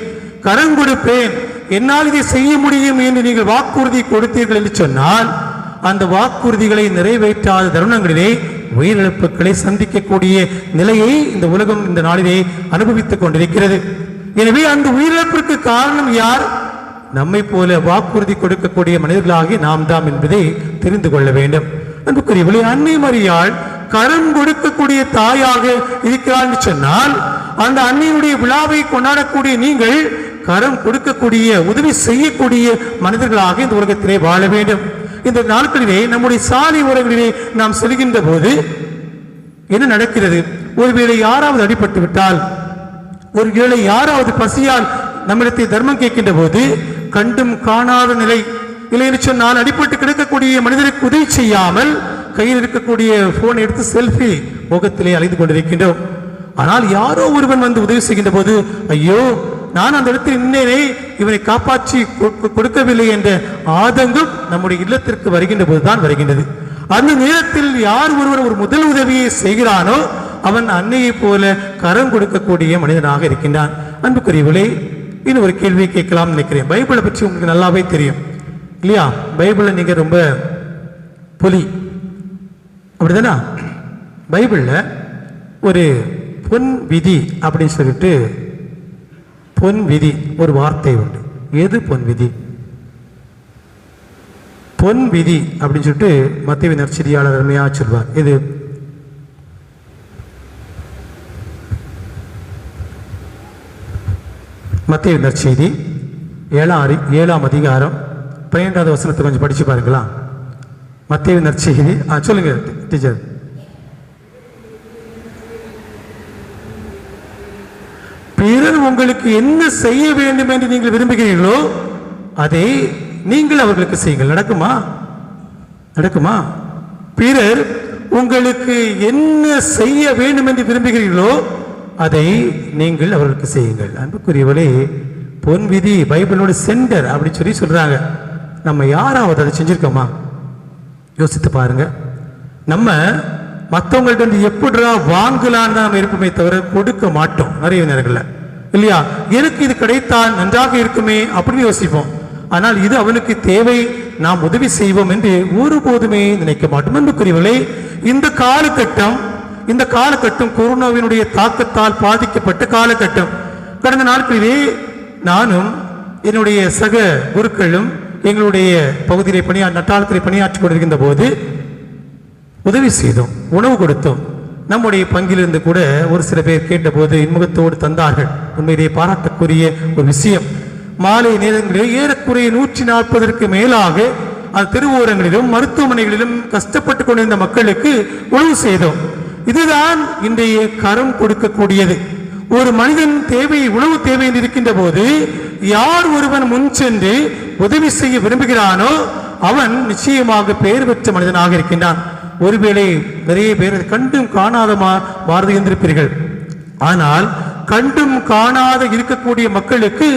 கரம் கொடுப்பேன், என்னால் இதை செய்ய முடியும் என்று நீங்கள் வாக்குறுதி கொடுத்தீர்கள் என்று சொன்னால் அந்த வாக்குறுதிகளை நிறைவேற்றாத தருணங்களிலே உயிரிழப்புகளை சந்திக்கக்கூடிய நிலையை இந்த உலகம் இந்த நாளிலே அனுபவித்துக் கொண்டிருக்கிறது. எனவே அந்த உயிரிழப்பிற்கு காரணம் யார்? நம்மை போல வாக்குறுதி கொடுக்கக்கூடிய மனிதர்களாகி நாம் தான் என்பதை தெரிந்து கொள்ள வேண்டும். அன்புக்குரியவர்களே, அன்னை மரியாள் கரம் கொடுக்கக்கூடிய தாயாக இருக்கிறார் என்று சொன்னால், அந்த அன்னையுடைய விழாவை கொண்டாடக்கூடிய நீங்கள் கரம் கொடுக்கக்கூடிய உதவி செய்யக்கூடிய மனிதர்களாக இந்த உலகத்திலே வாழ வேண்டும். இந்த நாட்களிலே நம்முடைய சாலை ஓரங்களிலே நாம் செல்கின்ற போது என்ன நடக்கிறது? ஒருவேளை யாராவது அடிபட்டு விட்டால், ஒருவேளை யாராவது பசியால் நம்மிடத்தை தர்மம் கேட்கின்ற போது கண்டும் காணாத நிலை இல்லை என்று சொன்னால், அடிபட்டு கிடக்கக்கூடிய மனிதருக்கு உதவி செய்யாமல் கையில் இருக்கக்கூடிய போனை எடுத்து செல்ஃபி முகத்திலே அழைத்து கொண்டிருக்கின்றோம். ஆனால் யாரோ ஒருவன் வந்து உதவி செய்கின்ற போது, ஐயோ நான் அந்த இடத்தில் நின்றேனே, இவனை காப்பாற்றி கொடுக்கவில்லை என்ற ஆதங்கம் நம்முடைய இல்லத்திற்கு வருகின்ற போதுதான் வருகின்றது. அந்த நேரத்தில் யார் ஒருவர் ஒரு முதல் உதவியை செய்கிறானோ அவன் அன்னையை போல கரம் கொடுக்கக்கூடிய மனிதனாக இருக்கின்றான். அன்புக்குரியவர்களே, இன்னும் ஒரு கேள்வியை கேட்கலாம் நினைக்கிறேன். பைபிளை பற்றி உங்களுக்கு நல்லாவே தெரியும் இல்லையா? பைபிளை நீங்க ரொம்ப புலி அப்படிதானா? பைபிள்ல ஒரு பொன் விதி அப்படின்னு சொல்லிட்டு பொன் விதி ஒரு வார்த்தை உண்டு. எது பொன் விதி? பொன் விதி அப்படின்னு சொல்லிட்டு மத்தேயு நற்செய்தியாளர் அருமையா சொல்வார். இது மத்தேயு நற்செய்தி 7ஆம் அதிகாரம் 12வது வசனத்தை கொஞ்சம் படிச்சு பாருங்களா. மத்தேயு நற்செய்தி சொல்லுங்க டீச்சர். பிறர் உங்களுக்கு என்ன செய்ய வேண்டும் என்று நீங்கள் விரும்புகிறீர்களோ அதை நீங்கள் அவர்களுக்கு செய்யுங்கள். நடக்குமா? நடக்குமா? பிறர் உங்களுக்கு என்ன செய்ய வேண்டும் என்று விரும்புகிறீர்களோ அதை நீங்கள் அவர்களுக்கு செய்யுங்கள். அன்புக்குரியவர்களே, பொன் விதி பைபிளோட சென்டர் அப்படி சொல்லி சொல்றாங்க. நம்ம யாராவது அதை செஞ்சிருக்கோமா? யோசித்து பாருங்க. நம்ம மற்றவங்கள்ட்ட வந்து எப்படிரா வாங்கலான்னு தான் இருப்போமே தவிர கொடுக்க மாட்டோம் நிறைய நேரங்களில் இல்லையா? எனக்கு இது கிடைத்தால் நன்றாக இருக்குமே அப்படின்னு யோசிப்போம். ஆனால் இது அவனுக்கு தேவை, நாம் உதவி செய்வோம் என்று ஒருபோதுமே நினைக்க மாட்டோம். அன்புக்குரியவர்களே, இந்த காலகட்டம் கொரோனாவினுடைய தாக்கத்தால் பாதிக்கப்பட்ட காலகட்டம். கடந்த நாட்களிலே நானும் என்னுடைய சக குருக்களும் எங்களுடைய பகுதியிலே நட்டாளத்திலே பணியாற்றிக் கொண்டிருக்கின்ற போது உதவி செய்தோம், உணவு கொடுத்தோம். நம்முடைய பங்கிலிருந்து கூட ஒரு சில பேர் கேட்டபோது இன்முகத்தோடு தந்தார்கள். உண்மையிலேயே பாராட்டக்கூடிய ஒரு விஷயம். மாலை நேரங்களில் ஏறக்குறைய 140ற்கு மேலாக அந்த தெருவோரங்களிலும் மருத்துவமனைகளிலும் கஷ்டப்பட்டு கொண்டிருந்த மக்களுக்கு உணவு செய்தோம். இதுதான் இன்றைய கரம் கொடுக்கக்கூடியது. ஒரு மனிதன் உணவு தேவை என்று இருக்கின்ற போது யார் ஒருவன் முன் சென்று உதவி செய்ய விரும்புகிறானோ அவன் நிச்சயமாக பெயர் பெற்ற மனிதனாக இருக்கின்றான். ஒருவேளை நிறைய பேர் கண்டும் காணாத மாறுதி இருந்திருப்பீர்கள். ஆனால் கண்டும் காணாத இருக்கக்கூடிய மக்களுக்கு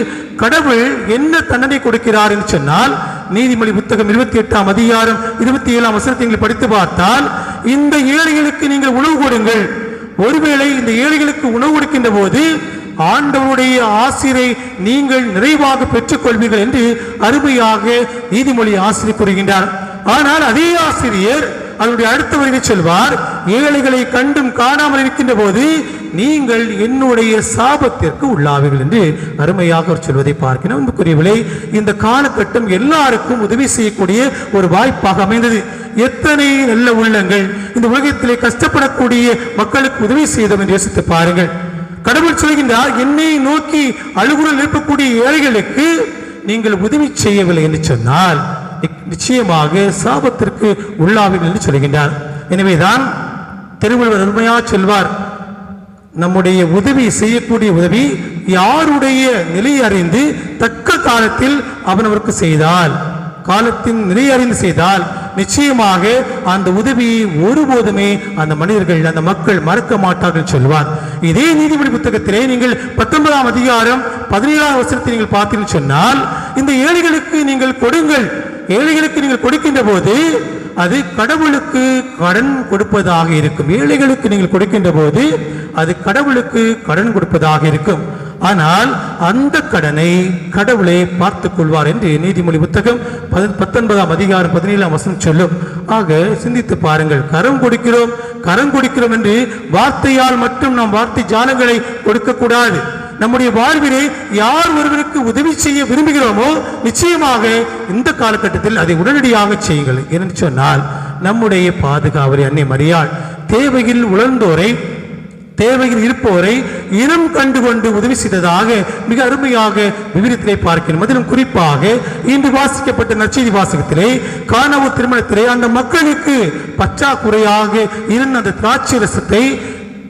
கடவுள் என்ன தண்டனை கொடுக்கிறார் என்று சொன்னால், நீதிமொழி புத்தகம் 28ஆம் அதிகாரம் 27ஆம் வசனத்தை நீங்கள் படித்து பார்த்தால், இந்த ஏழைகளுக்கு நீங்கள் உணவு கொடுங்கள். ஒருவேளை இந்த ஏழைகளுக்கு உணவு கொடுக்கின்ற போது ஆண்டவருடைய ஆசிரை நீங்கள் நிறைவாக பெற்றுக் கொள்வீர்கள் என்று அருமையாக நீதிமொழி ஆசிரியர் கூறுகின்றார். ஆனால் அதே ஆசிரியர் அதனுடைய அடுத்த வரியை சொல்வார், ஏழைகளை கண்டும் காணாமல் இருக்கின்ற போது நீங்கள் என்னுடைய சாபத்திற்கு உள்ளாவீர்கள் என்று அருமையாக சொல்வதை பார்க்கிறோம். அன்புக்குரியவர்களே, இந்த காலகட்டம் எல்லாருக்கும் உதவி செய்யக்கூடிய ஒரு வாய்ப்பாக அமைந்தது. எத்தனை நல்ல உள்ளங்கள் இந்த உலகத்திலே கஷ்டப்படக்கூடிய மக்களுக்கு உதவி செய்தோம் என்று யோசித்து பாருங்கள். கடவுள் சொல்கின்றார், என்னை நோக்கி அழுகுரல் எழுப்பக்கூடிய ஏழைகளுக்கு நீங்கள் உதவி செய்யவில்லை என்று சொன்னால் நிச்சயமாக சாபத்திற்கு உள்ளாவீர்கள் என்று சொல்கின்றார். எனவேதான் திருவள்ளுவர் அருமையாக சொல்வார், நம்முடைய உதவி செய்யக்கூடிய உதவி யாருடைய நிலை அறிந்து தக்க காலத்தில் அவன் அவருக்கு செய்தால், காலத்தின் நிலை அறிந்து செய்தால் நிச்சயமாக அந்த உதவியை ஒருபோதுமே அந்த மனிதர்கள் அந்த மக்கள் மறக்க மாட்டார்கள் சொல்வார். இதே நீதிமொழி புத்தகத்திலே நீங்கள் 19ஆம் அதிகாரம் 17ஆம் வசனத்தை நீங்கள் பார்த்தீர்கள் சொன்னால், இந்த ஏழைகளுக்கு நீங்கள் கொடுங்கள், ஏழைகளுக்கு நீங்கள் கொடுக்கின்ற போது அது கடவுளுக்கு கடன் கொடுப்பதாக இருக்கும். ஏழைகளுக்கு நீங்கள் கொடுக்கின்ற போது அது கடவுளுக்கு கடன் கொடுப்பதாக இருக்கும். ஆனால் அந்த கடனை கடவுளே பார்த்துக் கொள்வார் என்று நீதிமொழி புத்தகம் 19ஆம் அதிகாரம் 17ஆம் வசனம் சொல்லும். ஆக சிந்தித்து பாருங்கள், கரம் கொடுக்கிறோம், கரம் கொடுக்கிறோம் என்று வார்த்தையால் மட்டும் நாம் வார்த்தை ஜாலங்களை கொடுக்கக்கூடாது. நம்முடைய வாழ்விலே யார் ஒருவருக்கு உதவி செய்ய விரும்புகிறோமோ நிச்சயமாக இந்த காலகட்டத்தில் அதை உடனடியாக செய்யுங்கள். என்று சொன்னால் நம்முடைய பாதுகாவலி அன்னை மரியாள் தேவையில் உணர்ந்தோரை, தேவையில் இருப்போரை இனம் கண்டுகொண்டு உதவி செய்ததாக மிக அருமையாக விவரித்திலே பார்க்கிறோம். அதிலும் குறிப்பாக இன்று வாசிக்கப்பட்ட நற்செய்தி வாசகத்திலே கானாவு திருமணத்திலே அந்த மக்களுக்கு பற்றாக்குறையாக இருந்த அந்த திராட்சை ரசத்தை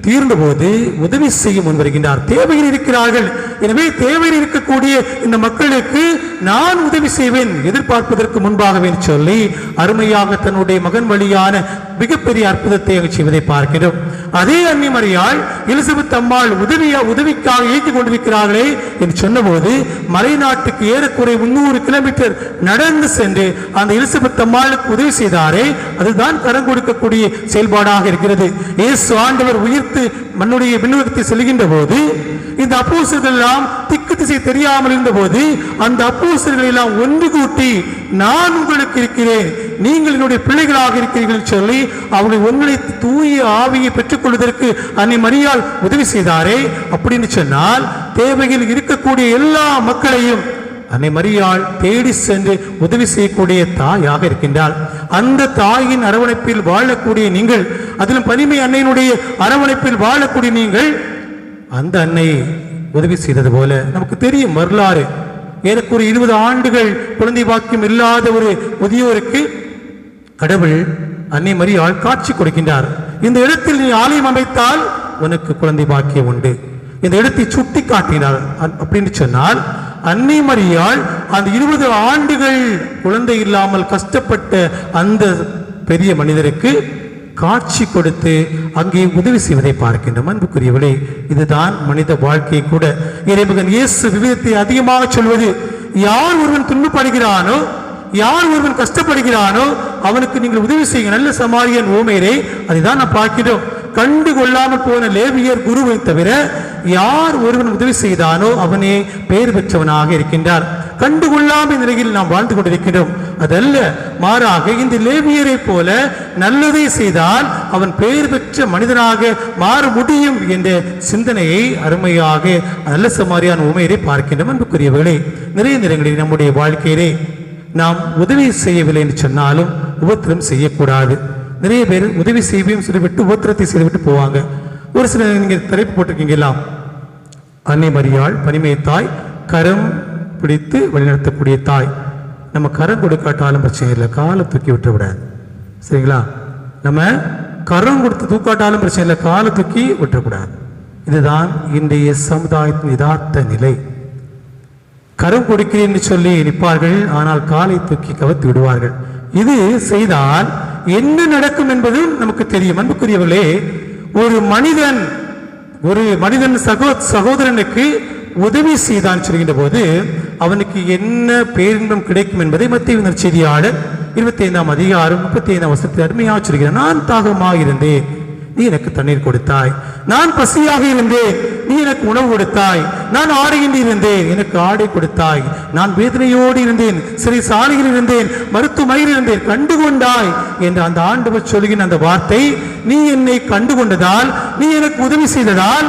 தீர்ந்த போது உதவி செய்ய முன் வருகின்றார். தேவையில் இருக்கிறார்கள். எனவே தேவையில் இருக்கக்கூடிய இந்த மக்களுக்கு நான் உதவி செய்வேன், எதிர்பார்ப்பதற்கு முன்பாகவே சொல்லி அருமையாக தன்னுடைய மகன் வழியான மிகப்பெரிய அற்புதத்தை செய்வதை பார்க்கிறோம். அதே அன்னை மரியாள் எலிசபெத் அம்மாள் உதவிக்காக இயக்கிக் கொண்டிருக்கிறார்களே என்று சொன்னபோது மலை நாட்டுக்கு ஏறக்குறைய 300 கிலோமீட்டர் நடந்து சென்று அந்த எலிசபெத் அம்மாளுக்கு உதவி செய்தாரே, அதுதான் கரம் கொடுக்கக்கூடிய செயல்பாடாக இருக்கிறது. இயேசு ஆண்டவர் உயிர்த்து மண்ணுடைய விண்ணகத்தை செல்கின்ற போது இந்த அப்போஸ்தலர்கள் எல்லாம் திக்கு திசை தெரியாமல் இருந்த போது அந்த அப்போஸ்தலர்கள் எல்லாம் ஒன்று கூட்டி நான் உங்களுக்கு இருக்கிறேன், நீங்கள் என்னுடைய பிள்ளைகளாக இருக்கிறீர்கள் சொல்லி அவருடைய உங்களை தூய ஆவியை பெற்றுக் கொள்வதற்கு அன்னை மரியாள் உதவி செய்தாரே. அப்படின்னு சொன்னால் தேவையில் இருக்கக்கூடிய எல்லா மக்களையும் அன்னை மரியாள் தேடி சென்று உதவி செய்யக்கூடிய தாயாக இருக்கின்றாள். அந்த தாயின் அரவணைப்பில் வாழக்கூடிய நீங்கள், அதிலும் பனிமை அன்னையினுடைய அரவணைப்பில் வாழக்கூடிய நீங்கள் அந்த அன்னை உதவி செய்தது போல நமக்கு தெரியும் வரலாறு. ஏறக்குறைய 20 ஆண்டுகள் குழந்தை பாக்கியம் இல்லாத ஒரு முதியோருக்கு கடவுள் அன்னை மரியாள் காட்சி கொடுக்கின்றார். இந்த இடத்தில் நீ ஆலயம் அமைத்தால் உனக்கு குழந்தை பாக்கியம் உண்டு. இந்த இடத்தை சுட்டி காட்டினார். அப்படின்னு சொன்னால் அன்னை மரியாள் அந்த 20 ஆண்டுகள் குழந்தை இல்லாமல் கஷ்டப்பட்ட அந்த பெரிய மனிதருக்கு காட்சி கொடுத்து அங்கே உதவி செய்வதை பார்க்கின்றோம். அன்புக்குரியவர்களே, இதுதான் மனித வாழ்க்கை கூட. இறைமகன் இயேசு விவிதத்தை அதிகமாக சொல்வது, யார் ஒருவன் துன்பப்படுகிறானோ, யார் ஒருவன் கஷ்டப்படுகிறானோ அவனுக்கு நீங்கள் உதவி செய்யுங்க. நல்ல சமாரியன் ஓமையரே அதைதான் நான் பார்க்கிறோம். கண்டு கொள்ளாமல் போன லேவியர் குருவை தவிர யார் ஒருவன் உதவி செய்தானோ அவனே பெயர் பெற்றவனாக இருக்கின்றார். கண்டுகொள்ளாமல் நிலையில் நாம் வாழ்ந்து கொண்டிருக்கிறோம். அதல்ல, மாறாக இந்த லேவியரை போல நல்லதை செய்தால் அவன் பெயர் பெற்ற மனிதனாக மாற முடியும் என்ற சிந்தனையை அருமையாக நல்ல சமாரியான உமையரை பார்க்கின்றோம். அன்புக்குரியவர்களே, நிறைய நேரங்களில் நம்முடைய வாழ்க்கையிலே நாம் உதவி செய்யவில்லை என்று சொன்னாலும் உபத்திரம் செய்யக்கூடாது. நிறைய பேர் உதவி செய்வையும் சொல்லிவிட்டு உபத்திரத்தை செய்துவிட்டு போவாங்க. ஒரு சில நீங்க தலைப்பு போட்டிருக்கீங்களா, அன்னை மரியாள் பனிமை தாய், கரம் பிடித்து வழிநடத்தக்கூடிய தாய். நம்ம கரம் கொடுக்காட்டாலும் பிரச்சனை இல்லை, காலை தூக்கி விட்டு விடாது. சரிங்களா? நம்ம கரம் கொடுத்து தூக்காட்டாலும் பிரச்சனை இல்லை, காலை தூக்கி விட்டுறக்கூடாது. இதுதான் இன்றைய சமுதாயத்தின் யதார்த்த நிலை. கரம் கொடுக்கிறேன் சொல்லி நிற்பார்கள், ஆனால் காலை தூக்கி கவர்த்து விடுவார்கள். இது செய்தால் என்ன நடக்கும் என்பது நமக்கு தெரியும். அன்புக்குரியவர்களே, ஒரு மனிதன் சகோதரனுக்கு உதவி செய்தான் சொல்கின்ற போது அவனுக்கு என்ன பேரின்பம் கிடைக்கும் என்பதை மத்திய நற்செய்தியாளர் 25ஆம் அதிகாரம் 35ஆம் வசனத்தில் அருமையாக சொல்கிறார். நான் தாகமாக இருந்தேன், நீ எனக்கு தண்ணீர் கொடுத்தாய். நான் பசியாக இருந்தேன், நீ எனக்கு உணவு கொடுத்தாய். நான் ஆடையின்றி இருந்தேன், எனக்கு ஆடை கொடுத்தாய். நான் வேதனையோடு இருந்தேன், சிறை சாலையில் இருந்தேன், மருத்துவமனையில் இருந்தேன், கண்டுகொண்டாய் என்று அந்த ஆண்டவர் சொல்கின்ற அந்த வார்த்தை, நீ என்னை கண்டுகொண்டதால், நீ எனக்கு உதவி செய்ததால்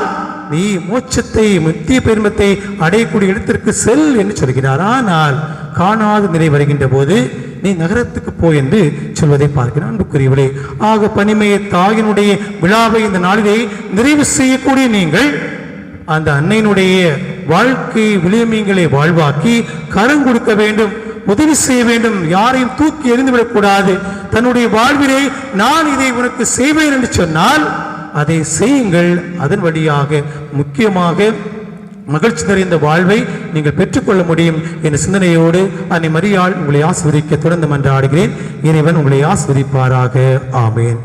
நீ மோட்சத்தை, முத்திய பெருமத்தை அடையக்கூடிய இடத்திற்கு செல் என்று சொல்கிறார். ஆனால் காணாத நிலை வருகின்ற போது நீ நகரத்துக்கு போ என்று சொல்வதை பார்க்கிறான். அன்புக்குரியவர்களே, ஆக பனிமையை தாயினுடைய விழாவை இந்த நாளிலே நிறைவு செய்யக்கூடிய நீங்கள் அந்த அன்னையினுடைய வாழ்க்கை விளிம்பங்களை வாழ்வாக்கி கரம் கொடுக்க வேண்டும், உதவி செய்ய வேண்டும். யாரையும் தூக்கி எறிந்துவிடக்கூடாது. தன்னுடைய வாழ்விலே நான் இதை உனக்கு செய்வேன் என்று சொன்னால் அதை செய்யுங்கள். அதன் வழியாக முக்கியமாக மகிழ்ச்சி நிறைந்த வாழ்வை நீங்கள் பெற்றுக்கொள்ள முடியும் என்ற சிந்தனையோடு அன்னை மரியாள் உங்களை ஆசீர்வதிக்க தொடர்ந்து மன்றாடுகிறேன். இறைவன் உங்களை ஆசீர்வதிப்பாராக. ஆமேன்.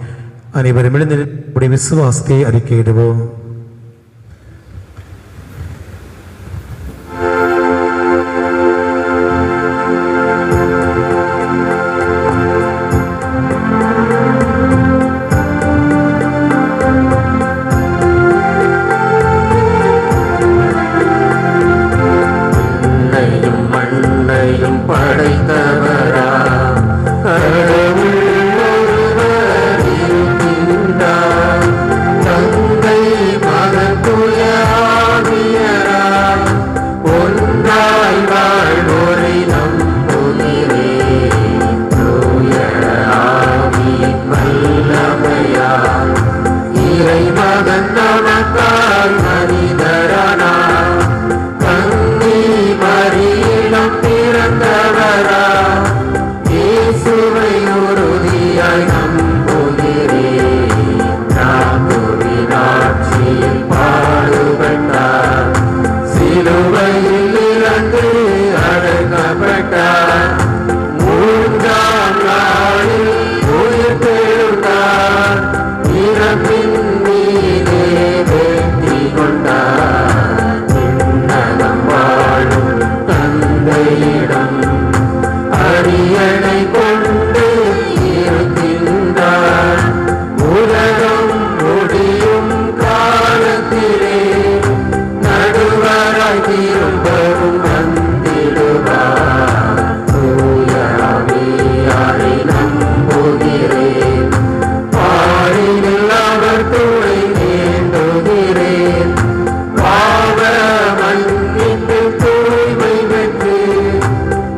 அனைவரும் எழுந்து உடைய விசுவாசத்தை அறிக்கையிடுவோம். படைத்தவரா கடவுள் ஒருவர் இருக்கின்றார். மகன் நமக்காய் மனிதரானார். கன்னி மரியிடம் பிறந்தவரா இயேசுவை உறுதியாய் நம்புகிறேன். ராமுவின் ஆட்சியில் பாடுபட்டார், சிலுவையில் இறந்து அடக்கப்பட்டார், மூன்றாம் நாளில் உயிர் பெறுந்தார், இறப்பின் மீதே வெற்றி கொண்டார். விண்ணகம் வாழும் தந்தையிடம் அரியணை கொண்டு இருக்கின்றார். உலகம் முடியும் காலத்திலே நடுவராய் திரும்பவும் வந்திடுவார். தூய ஆவியாரை நம்புகிறேன், பாரினில் அவர் துணை வேண்டுகிறேன். பாவ மன்னிப்பு தூய்மை பெற்று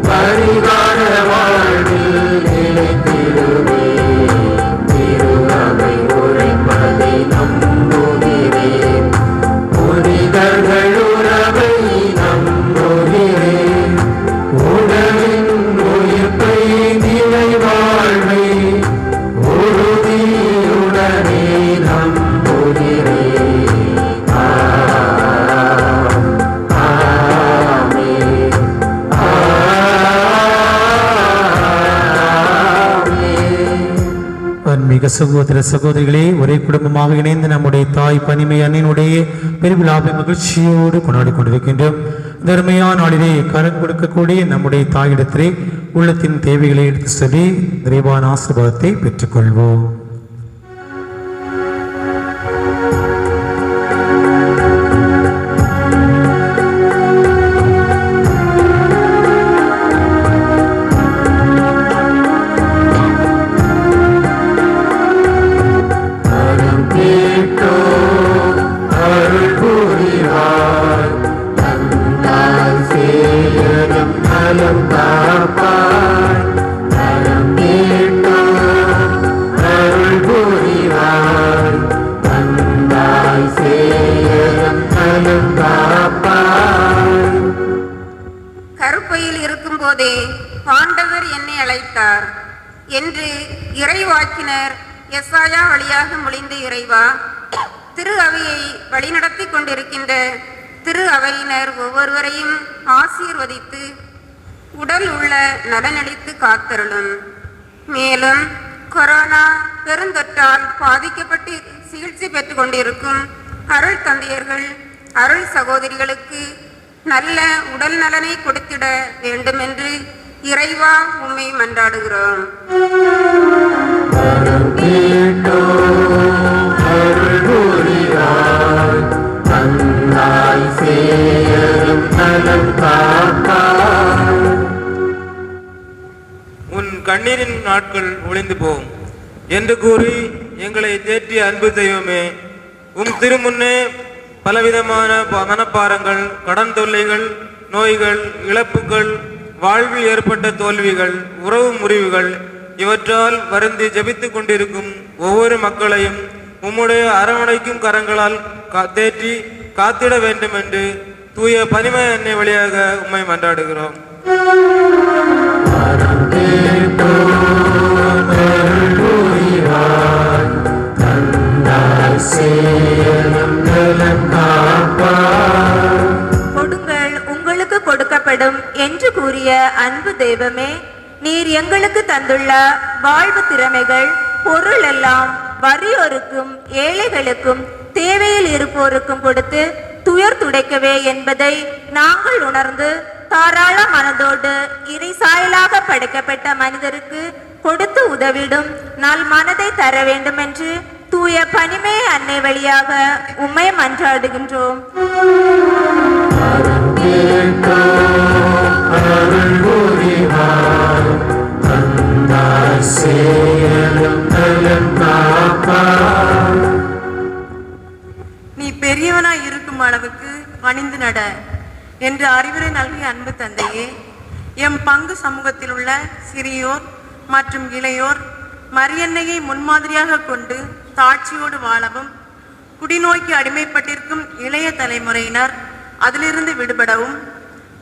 பரிகார வாழ்வில் நிலைத்திடுவேன். திருநகை உரைப்பதை நம்புகிறேன், புனிதர்கள் உறவை நம்புகிறேன். உடலின் உயிர்ப்பை நிலை வாழ்வை உறுதியுடனே நம்புகிறேன். ஆமென். ஆன்மீக சகோதர சகோதரிகளே, ஒரே குடும்பமாக இணைந்து நம்முடைய தாய் பனிமை அன்னையினுடைய பெருவிழாவை மகிழ்ச்சியோடு கொண்டாடி கொண்டிருக்கின்றோம். தர்மையான நாளிலே கரம் கொடுக்கக்கூடிய நம்முடைய தாயிடத்திலே உள்ளத்தின் தேவைகளை எடுத்து சொல்லி நிறைவான ஆசீர்வாதத்தை பெற்றுக்கொள்வோம். கரம் கேட்டோ அருள் புரிவார், தந்தால் சேயனம் நலம் காப்பார். கரம் கேட்டோ அருள் புரிவார், தந்தால் சேயனம் நலம் காப்பார். கருப்பையில் இருக்கும் போதே ஆண்டவர் என்னை அழைத்தார் என்று இறைவாக்கினர் எசாயா வழியாக மொழிந்த இறைவா, திரு அவையை வழிநடத்தி கொண்டிருக்கின்ற திரு அவையினர் ஒவ்வொருவரையும் ஆசீர்வதித்து உடல் உள்ள நலனளித்து காத்தருளும். மேலும் கொரோனா பெருந்தொற்றால் பாதிக்கப்பட்டு சிகிச்சை பெற்றுக் கொண்டிருக்கும் அருள் தந்தையர்கள், அருள் சகோதரிகளுக்கு நல்ல உடல் நலனை கொடுத்திட வேண்டும் என்று இறைவா உம்மை மன்றாடுகிறோம். கரம் கேட்டோ அருள் புரிவார், தந்தால் சேயனம் நலம் காப்பார். உன் கண்ணீரின் நாட்கள் ஒளிந்து போகும் என்று கூறி எங்களை தேற்றிய அன்பு தெய்வமே, உம் திருமுன்னே பலவிதமான மனப்பாரங்கள், கடன் தொல்லைகள், நோய்கள், இழப்புகள், வாழ்வில் ஏற்பட்ட தோல்விகள், உறவு முறிவுகள் இவற்றால் வருந்தி ஜெபித்துக் கொண்டிருக்கும் ஒவ்வொரு மக்களையும் உம்முடைய அரவணைக்கும் கரங்களால் தேற்றி காத்திட வேண்டும் என்று தூய பனிமய அன்னை வழியாக உம்மை மன்றாடுகிறோம். கரம் கேட்டோ அருள் புரிவார், தந்தால் சேயனம் நலம் காப்பார். கொடுங்கள் உங்களுக்கு கொடுக்கப்படும் என்று கூறிய அன்பு தெய்வமே, நீர் எங்களுக்கு தந்துள்ள வாழ்வு திறமைகள், பொருள் எல்லாம் வறியோருக்கும் ஏழைகளுக்கும் தேவையில் இருப்போருக்கும் கொடுத்து துயர் துடைக்கவே என்பதை நாங்கள் உணர்ந்து தாராள மனதோடு இறை சாயலாக படைக்கப்பட்ட மனிதருக்கு கொடுத்து உதவிடும் நல் மனதை தர வேண்டும் என்று தூய பனிமே அன்னை வழியாக உம்மை மன்றாடுகின்றோம். கரம் கேட்டோ அருள் புரிவார், தந்தால் சேயனம் நலம் காப்பார். நீ பெரியவனாய் இருக்கும் அளவுக்கு பணிந்து நட என்று அறிவுரை நல்கிய அன்பு தந்தையே, எம் பங்கு சமூகத்தில் உள்ள சிறியோர் மற்றும் இளையோர் மரியன்னையை முன்மாதிரியாக கொண்டு தாட்சியோடு வாழவும், குடிநோய்க்கு அடிமைப்பட்டிருக்கும் இளைய தலைமுறையினர் அதிலிருந்து விடுபடவும்,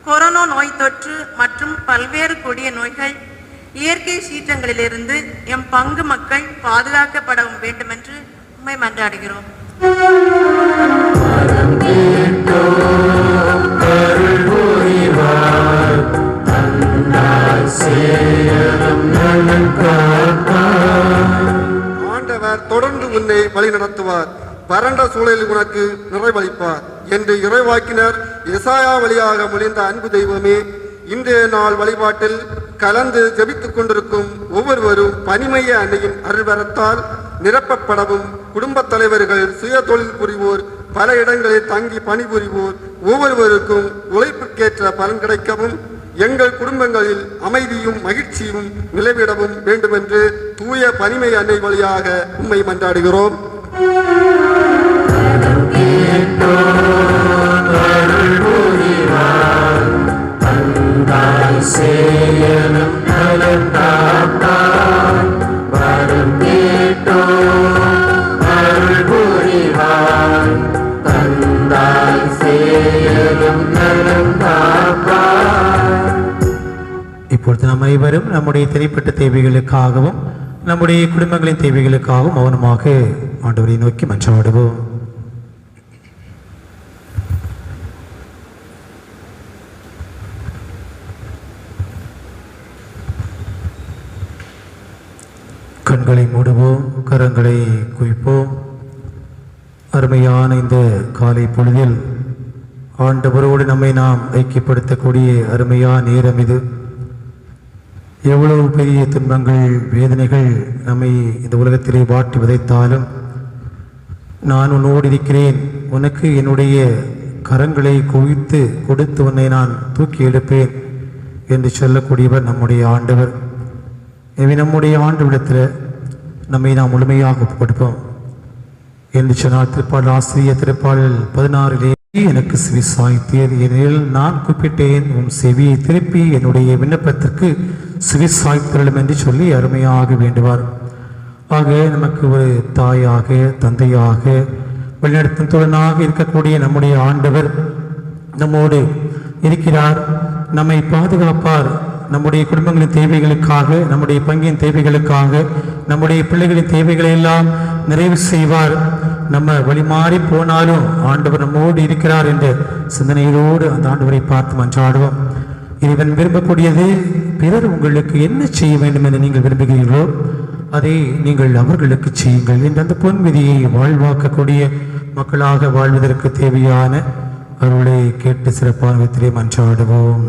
கொரோனா நோய் தொற்று மற்றும் பல்வேறு கொடிய நோய்கள், இயற்கை சீற்றங்களிலிருந்து எம் பங்கு மக்கள் பாதுகாக்கப்படவும் வேண்டுமென்று உம்மை மன்றாடுகிறோம். ஆண்டவர் தொடர்ந்து உன்னை வழி நடத்துவார், வறண்ட சூழலில் உனக்கு நிறைவளிப்பார் என்று இறைவாக்கினர் எசாயா வழியாக மொழிந்த அன்பு தெய்வமே, இன்றைய நாள் வழிபாட்டில் கலந்து ஜெபித்துக் கொண்டிருக்கும் ஒவ்வொருவரும் பனிமய அன்னையின் அருள்வரத்தால் நிரப்பப்படவும், குடும்பத் தலைவர்கள், சுய தொழில் புரிவோர், பல இடங்களில் தங்கி பணிபுரிவோர் ஒவ்வொருவருக்கும் உழைப்புக்கேற்ற பலன் கிடைக்கவும், எங்கள் குடும்பங்களில் அமைதியும் மகிழ்ச்சியும் நிலவிடவும் வேண்டுமென்று தூய பனிமய அன்னை வழியாக உம்மை மன்றாடுகிறோம். இப்பொழுது நாம் அனைவரும் நம்முடைய தனிப்பட்ட தேவைகளுக்காகவும் நம்முடைய குடும்பங்களின் தேவைகளுக்காகவும் மௌனமாக ஆண்டவரை நோக்கி மன்றாடுவோம். கண்களை மூடுவோம், கரங்களை குவிப்போம். அருமையான இந்த காலை பொழுதில் ஆண்டவரோடு நம்மை நாம் ஐக்கியப்படுத்தக்கூடிய அருமையான நேரம் இது. எவ்வளவு பெரிய துன்பங்கள், வேதனைகள் நம்மை இந்த உலகத்திலே வாட்டி விதைத்தாலும், நான் உன்னோடு இருக்கிறேன், உனக்கு என்னுடைய கரங்களை குவித்து கொடுத்து உன்னை நான் தூக்கி எடுப்பேன் என்று சொல்லக்கூடியவர் நம்முடைய ஆண்டவர். எனவே நம்முடைய ஆண்டவரிடத்தில் நம்மை நாம் முழுமையாக கொடுப்போம் என்று சொன்னால், திருப்பாடல் ஆசிரியர் திருப்பாடல் 16 எனக்கு செவி சாய்த்தீர், ஏனெனில் நான் கூப்பிட்டேன், உன் செவியை திருப்பி என்னுடைய விண்ணப்பத்திற்கு செவி சாய்த்தருளும் என்று சொல்லி அருமையாக வேண்டுவார். ஆக நமக்கு ஒரு தாயாக, தந்தையாக, வழிநடத்தும் தோழனாக இருக்கக்கூடிய நம்முடைய ஆண்டவர் நம்மோடு இருக்கிறார், நம்மை பாதுகாப்பார். நம்முடைய குடும்பங்களின் தேவைகளுக்காக, நம்முடைய பங்கின் தேவைகளுக்காக, நம்முடைய பிள்ளைகளின் தேவைகளை எல்லாம் நிறைவு செய்வார். நம்ம வழிமாறி போனாலும் ஆண்டவர் நம்மோடு இருக்கிறார் என்ற சிந்தனையோடு அந்த ஆண்டவரை பார்த்து மன்றாடுவோம். இறைவன் விரும்பக்கூடியது, பிறர் உங்களுக்கு என்ன செய்ய வேண்டும் என்று நீங்கள் விரும்புகிறீர்களோ அதை நீங்கள் அவர்களுக்கு செய்யுங்கள் என்ற அந்த பொன்விதியை வாழ்வாக்கக்கூடிய மக்களாக வாழ்வதற்கு தேவையான அருளை கேட்டு சிறப்பான விதத்திலே மன்றாடுவோம்.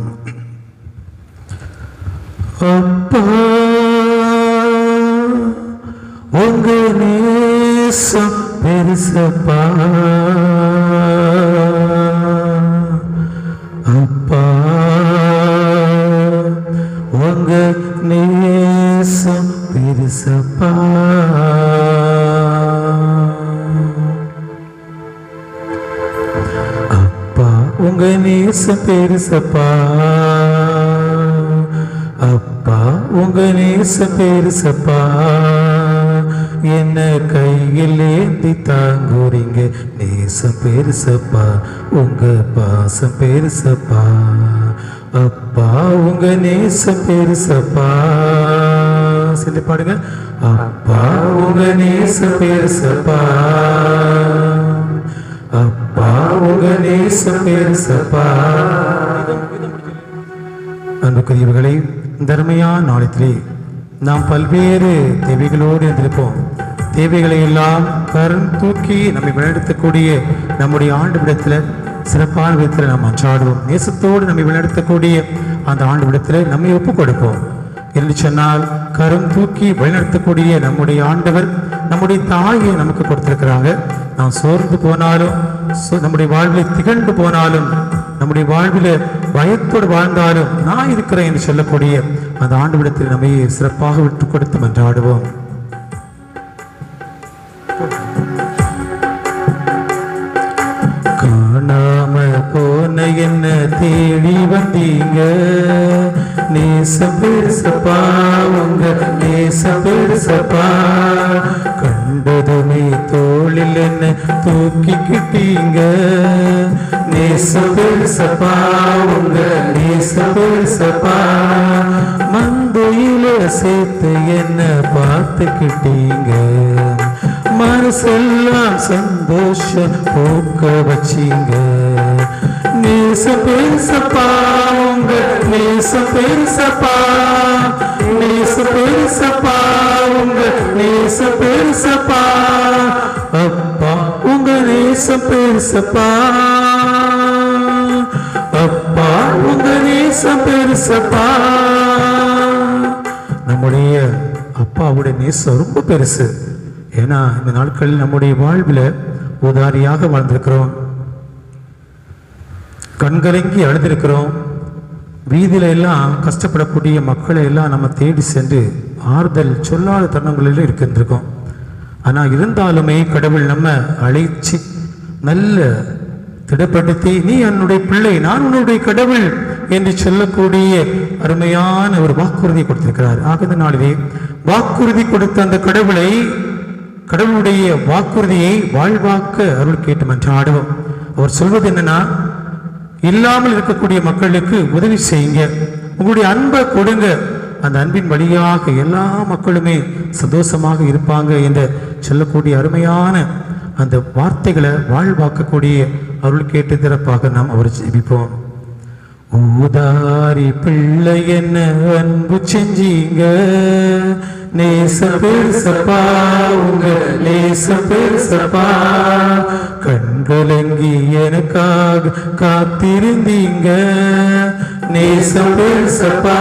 அப்பா, உங்க நேசம் பெருசப்பா, அப்பா உங்க நேசம் பெருசப்பா, அப்பா உங்க நேசம் பெருசப்பா, அப்பா உங்க நேசம் பெருசப்பா, என்ன கையில் ஏந்தி தாங்குறீங்க, நேசம் பெருசப்பா, உங்க பாசம் பெருசப்பா, அப்பா உங்க நேசம் பெருசப்பா. சொல்லி பாடுங்க. அப்பா உங்க நேசம் பெருசப்பா, அப்பா உங்க நேசம் பெருசப்பா. அன்புக்குரியவர்களை, தர்மையான நாளத்திலே நாம் பல்வேறு தேவைகளோடு இருந்திருப்போம். தேவைகளை எல்லாம் கரம் தூக்கி நம்மை வழிநடத்தக்கூடிய நம்முடைய ஆண்டவரிடத்தில் சிறப்பான விதத்தில் நாம் மன்றாடுவோம். நேசத்தோடு நம்மை வழிநடத்தக்கூடிய அந்த ஆண்டவரிடத்தில் நம்மை ஒப்புக் கொடுப்போம் என்று சொன்னால், கரம் தூக்கி வழிநடத்தக்கூடிய நம்முடைய ஆண்டவர் நம்முடைய தாயை நமக்கு கொடுத்திருக்கிறாங்க. நாம் சோர்ந்து போனாலும், நம்முடைய வாழ்வில் திகழ்ந்து போனாலும், நம்முடைய வாழ்வில் பயத்தோடு வாழ்ந்தாலும் நான் இருக்கிறேன் என்று சொல்லக்கூடிய அந்த ஆண்டவரிடத்தில் நம்மை சிறப்பாக விட்டு கொடுத்து மன்றாடுவோம். காணாம போன என்ன தேடி வந்தீங்க, நேசம் பெருசப்பா உங்க நேசம் பெருசப்பா கண்டதுமே தோளில் என்ன தூக்கிக்கிட்டீங்க நேசம் பெருசப்பா உங்க நேசம் பெருசப்பா மந்தையில சேர்த்து என்ன பார்த்துக்கிட்டீங்க மனசெல்லாம் சந்தோஷம் போக்க வச்சீங்க நேச பெருசப்பா உங்க நேச பெருசப்பா நேச பெருசப்பா உங்க நேச பெருசப்பா அப்பா உங்க நேச பெருசப்பா அப்பா உங்க நேச பெருசப்பா நம்முடைய அப்பாவுடைய நேசம் ரொம்ப பெருசு. ஏன்னா இந்த நாட்களில் நம்முடைய வாழ்வில் உதாரியாக வாழ்ந்திருக்கிறோம், கண்கலங்கி அழுதிருக்கிறோம், வீதியில எல்லாம் கஷ்டப்படக்கூடிய மக்களை எல்லாம் நம்ம தேடி சென்று ஆறுதல் சொல்லாத தருணங்களிலும் இருக்கின்றிருக்கோம். ஆனால் இருந்தாலுமே கடவுள் நம்ம அழைச்சி நல்ல திடப்படுத்தி நீ என்னுடைய பிள்ளை நான் உன்னுடைய கடவுள் என்று சொல்லக்கூடிய அருமையான ஒரு வாக்குறுதி கொடுத்திருக்கிறார். ஆகிய நாளிலே வாக்குறுதி கொடுத்த அந்த கடவுளுடைய வாக்குறுதியை வாழ்வாக்க அருள் கேட்டு மன்றாடுவோம். அவர் சொல்வது என்னன்னா, இல்லாமல் இருக்கக்கூடிய மக்களுக்கு உதவி செய்யுங்க, உங்களுடைய அன்பை கொடுங்க, அந்த அன்பின் வழியாக எல்லா மக்களுமே சந்தோஷமாக இருப்பாங்க என்று சொல்லக்கூடிய அருமையான அந்த வார்த்தைகளை வாழ்வாக்கக்கூடிய அருள் கேட்டு திறப்பாக நாம் அவர் ஜெபிப்போம். ஊதாரி பிள்ளை என்ன அன்பு செஞ்சீங்க நேச பெருசப்பா உங்க நேச பெருசப்பா கண்கலங்கி எனக்காக காத்திருந்தீங்க நேச பெருசப்பா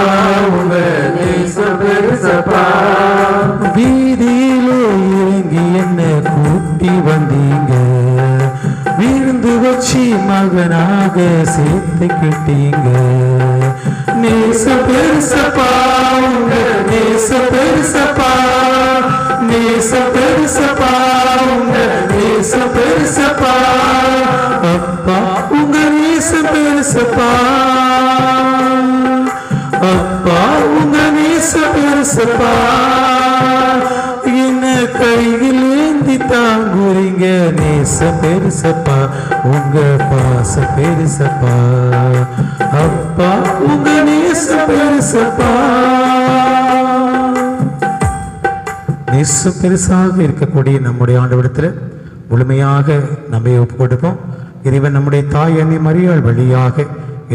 உங்க நேச பெருசப்பா வீதியிலே இறங்கி என்ன கூட்டி வந்தீங்க விருந்து வச்சு மகனாக சேர்த்துக்கிட்டீங்க நேச பெருசப்பா உங்க நேச பெருசப்பா நேச பெருசப்பா உங்க நேச பெருசப்பா அப்பா உங்க நேச பெருசப்பா அப்பா உங்க நேச பெருசப்பா என்ன கையில் ஏந்தி தாங்குறீங்க நேச பெருசப்பா உங்க பாச பெருசப்பா அப்பா உங்க நேச பெருசப்பா. நேச பெருசாக இருக்கக்கூடிய நம்முடைய ஆண்டவரிடத்தில் முழுமையாக நம்மை ஒப்பு கொடுப்போம். இறைவன் நம்முடைய தாய் அன்னை மரியாள் வழியாக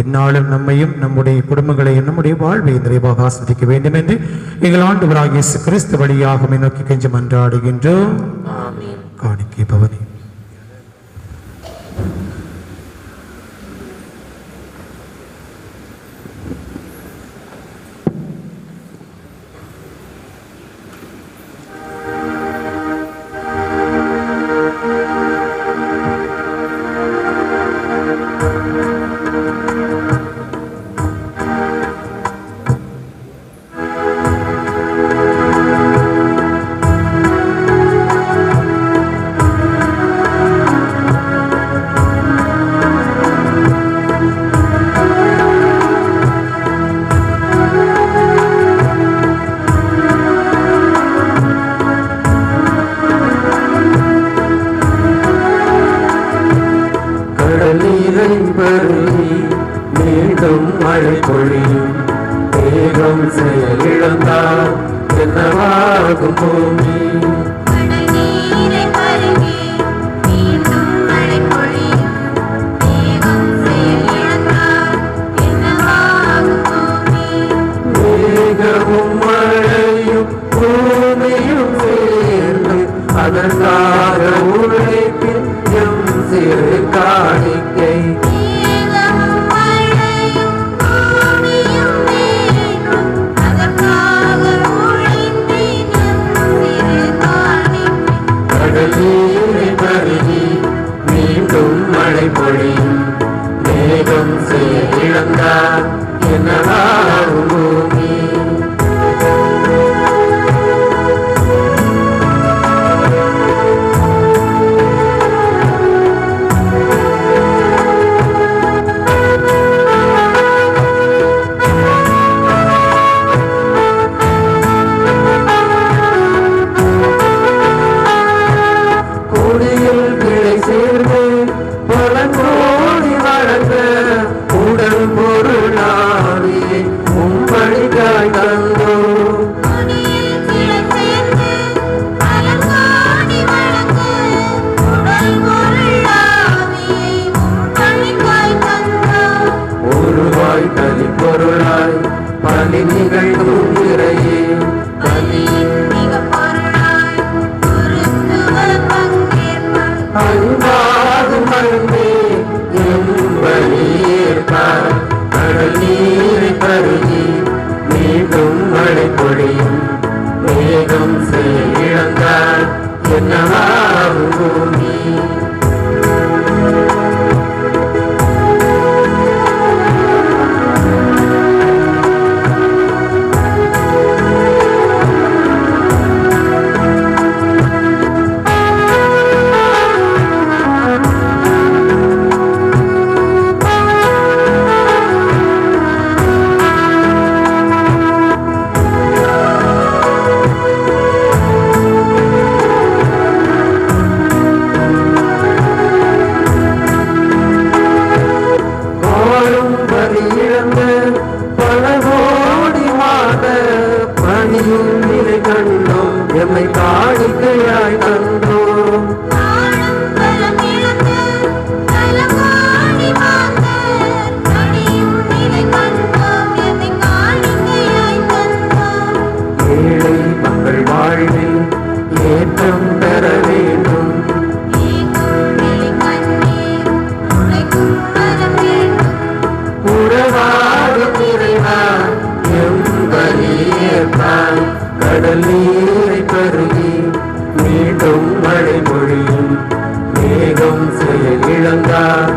எந்நாளும் நம்மையும் நம்முடைய குடும்பங்களையும் நம்முடைய வாழ்வை நிறைவாக ஆஸ்வதிக்க வேண்டும் என்று எங்கள் ஆண்டவராகிய இயேசு கிறிஸ்து வழியாக நோக்கி கெஞ்சி மன்றாடுகின்றோம். காணிக்கை பவனி. மீண்டும் மழை பொழியும் தேகம் செயலிழந்தால் என்னவாகும் பூமி மேகமும் மழையும் பூமியும் சேர்ந்து அதற்காக உழைப்பின் எம் சிறு காணிக்கை அதற்காக உழைப்பின் எம் சிறு அன்பாகும் அன்பே எம்பலியேற்பார் கடல் நீரை பருகி மீண்டும் மழை பொழியும் மேகம் செயல் இழந்தால் என்னவாகும் பூமி எம்மை காணிக்கையாய் தந்தோம் ஏழை மக்கள் வாழ்வில் ஏற்றம் பெற வேண்டும் உறவாடும் இறைவா எம்பலியேற்பாய் கடல் நீரை பருகி மீண்டும் மழை பொழியும் மேகம் செயல் இழந்தார்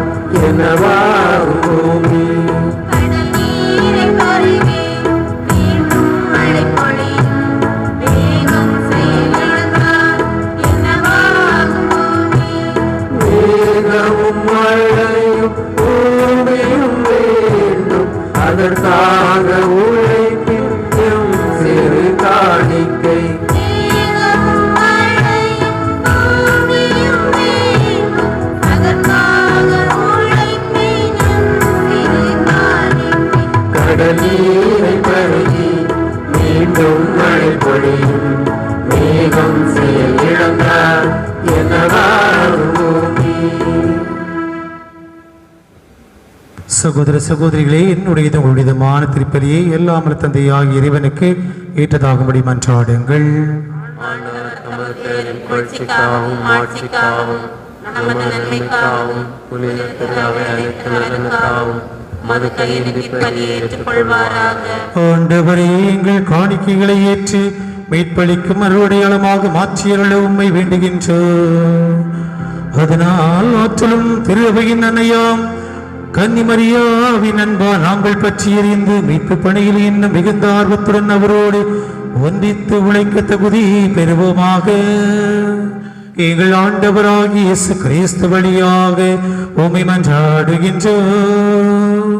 என்னவாகும் பூமி மேகமும் மழையும் பூமியும் வேண்டும் அதற்காக உழைப்பின் சிறு காணிக்கை கடல் நீரை பருகி மீண்டும் மழை பொழியும் மேகம் செயல் இழந்தார் என்னவாகும் பூமி சகோதர சகோதரிகளே, என்னுடையது உங்களுடையதுமான திருப்பலியை எல்லாமல் தந்தையாகிய இறைவனுக்கு ஏற்றதாகும்படி மன்றாடுங்கள். ஆண்டவர் தமது பேரின் புகழ்ச்சிக்காகவும் மாட்சிக்காகவும் நமது நன்மைக்காகவும் புனித திருவை அனைத்து நலனுக்காகவும் மது கையில் திருப்பலியை ஏற்றுக்கொள்வாராக. ஆண்டவரே, எங்கள் காணிக்கைகளை ஏற்று மீட்பளிக்கும் அருளுடையாளமாக மாற்றியருள உம்மை வேண்டுகின்றோம். அதனால் ஆற்றலும் திருவையின் அன்னையாம் கன்னிமரியாவின் அன்பா நாங்கள் பற்றி எறிந்து மீட்பு பணியில் இன்னும் மிகுந்த ஆர்வத்துடன் அவரோடு ஒன்றித்து உழைக்க தகுதி பெறுவோமாக. எங்கள் ஆண்டவராகிய இயேசு கிறிஸ்து வழியாக உம்மை மன்றாடுகின்றோம்.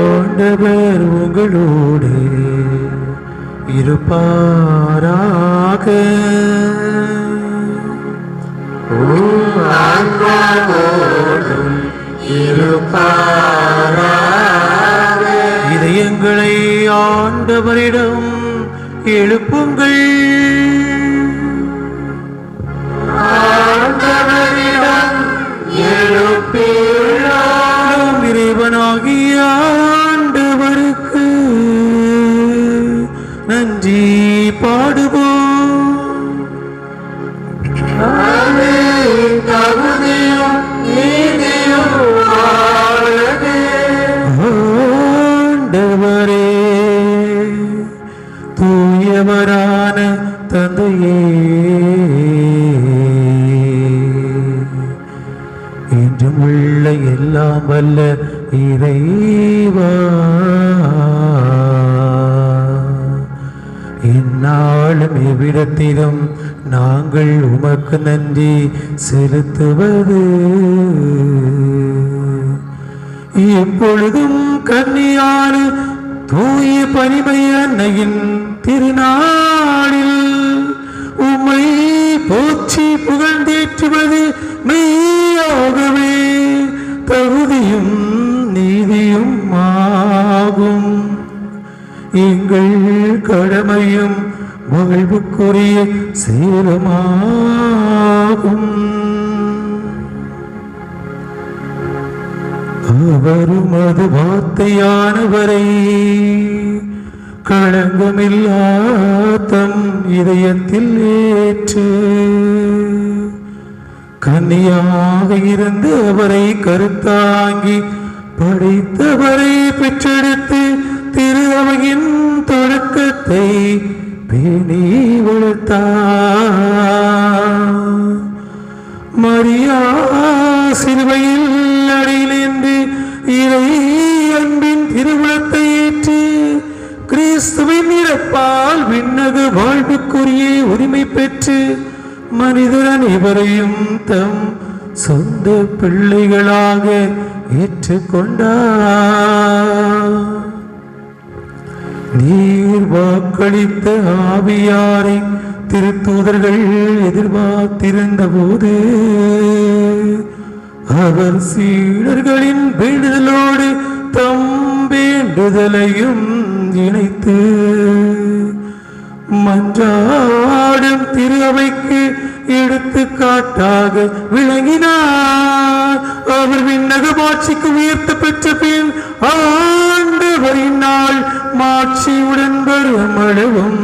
ஆண்டவர் உங்களோடு இருப்பாராக. இதயங்களை ஆண்டவரிடம் எழுப்புங்கள். இறைவனாகிய ஆண்டவருக்கு நன்றி பாடுவோம். ஆண்டவரே, தூயவரான தந்தையே, என்றும் உள்ள எல்லாம் வல்ல இறைவா, இந்நாளும் எவ்விடத்திலும் நாங்கள் உமக்கு நன்றி செலுத்துவது எப்பொழுதும் கன்னியான தூய பனிமை அன்னையின் திருநாளில் உம்மை போற்றி புகழ்ந்தேற்றுவது மெய்யாகவே தகுதியும் நீதியும் ஆகும். எங்கள் கடமையும் மகிழ்வுக்குரிய செயலுமாகும். அவரும் அது வார்த்தையானவரை களங்கமில்லா தம் இதயத்தில் ஏற்று கன்னியாக இருந்து அவரை கருத்தாங்கி படைத்தவரை பெற்றெடுத்து திரு அவையின் தொடக்கத்தை பேணி வளர்த்தார். மரியா சிலுவையில் அடியிலிருந்து இறை அன்பின் திருவுளத்தை ஏற்று கிறிஸ்துவின் இறப்பால் விண்ணக வாழ்வுக்குரிய உரிமை பெற்று மனிதர் அனைவரையும் தம் சொந்த பிள்ளைகளாக ஏற்றுக்கொண்டார். நீர் வாக்களித்த ஆவியாரை திருத்தூதர்கள் எதிர்பார்த்திருந்த போது அவர் சீடர்களின் வேண்டுதலோடு தம் வேண்டுதலையும் இணைத்து மன்றாடும் திரு அவைக்கு எடுத்துக்காட்டாக விளங்கினார். அவர் விண்ணக மாட்சிக்கு உயர்த்த பெற்ற பின் ஆண்டவரின் நாள் மாட்சியுடன் வருமளவும்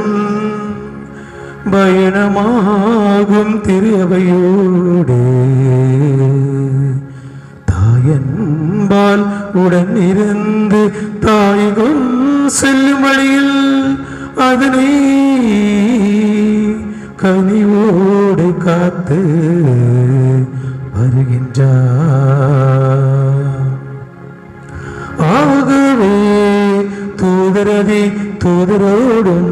பயணமாகும் திரு அவையோடு தாயன்பால் உடன் இருந்து தாயகம் செல்லும் வழியில் அதனை கனிவோடு காத்து வருகின்றார். ஆகவே தூதரோடும்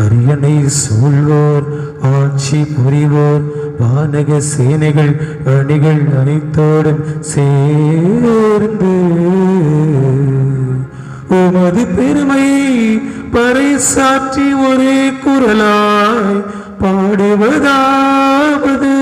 அரியணை சூழ்வோர் ஆட்சி புரிவோர் வானக சேனைகள் அணிகள் அனைத்தோடும் சேர்ந்து உமது பெருமை பறைசாற்றி ஒரே குரலாய் பாடுவதாவது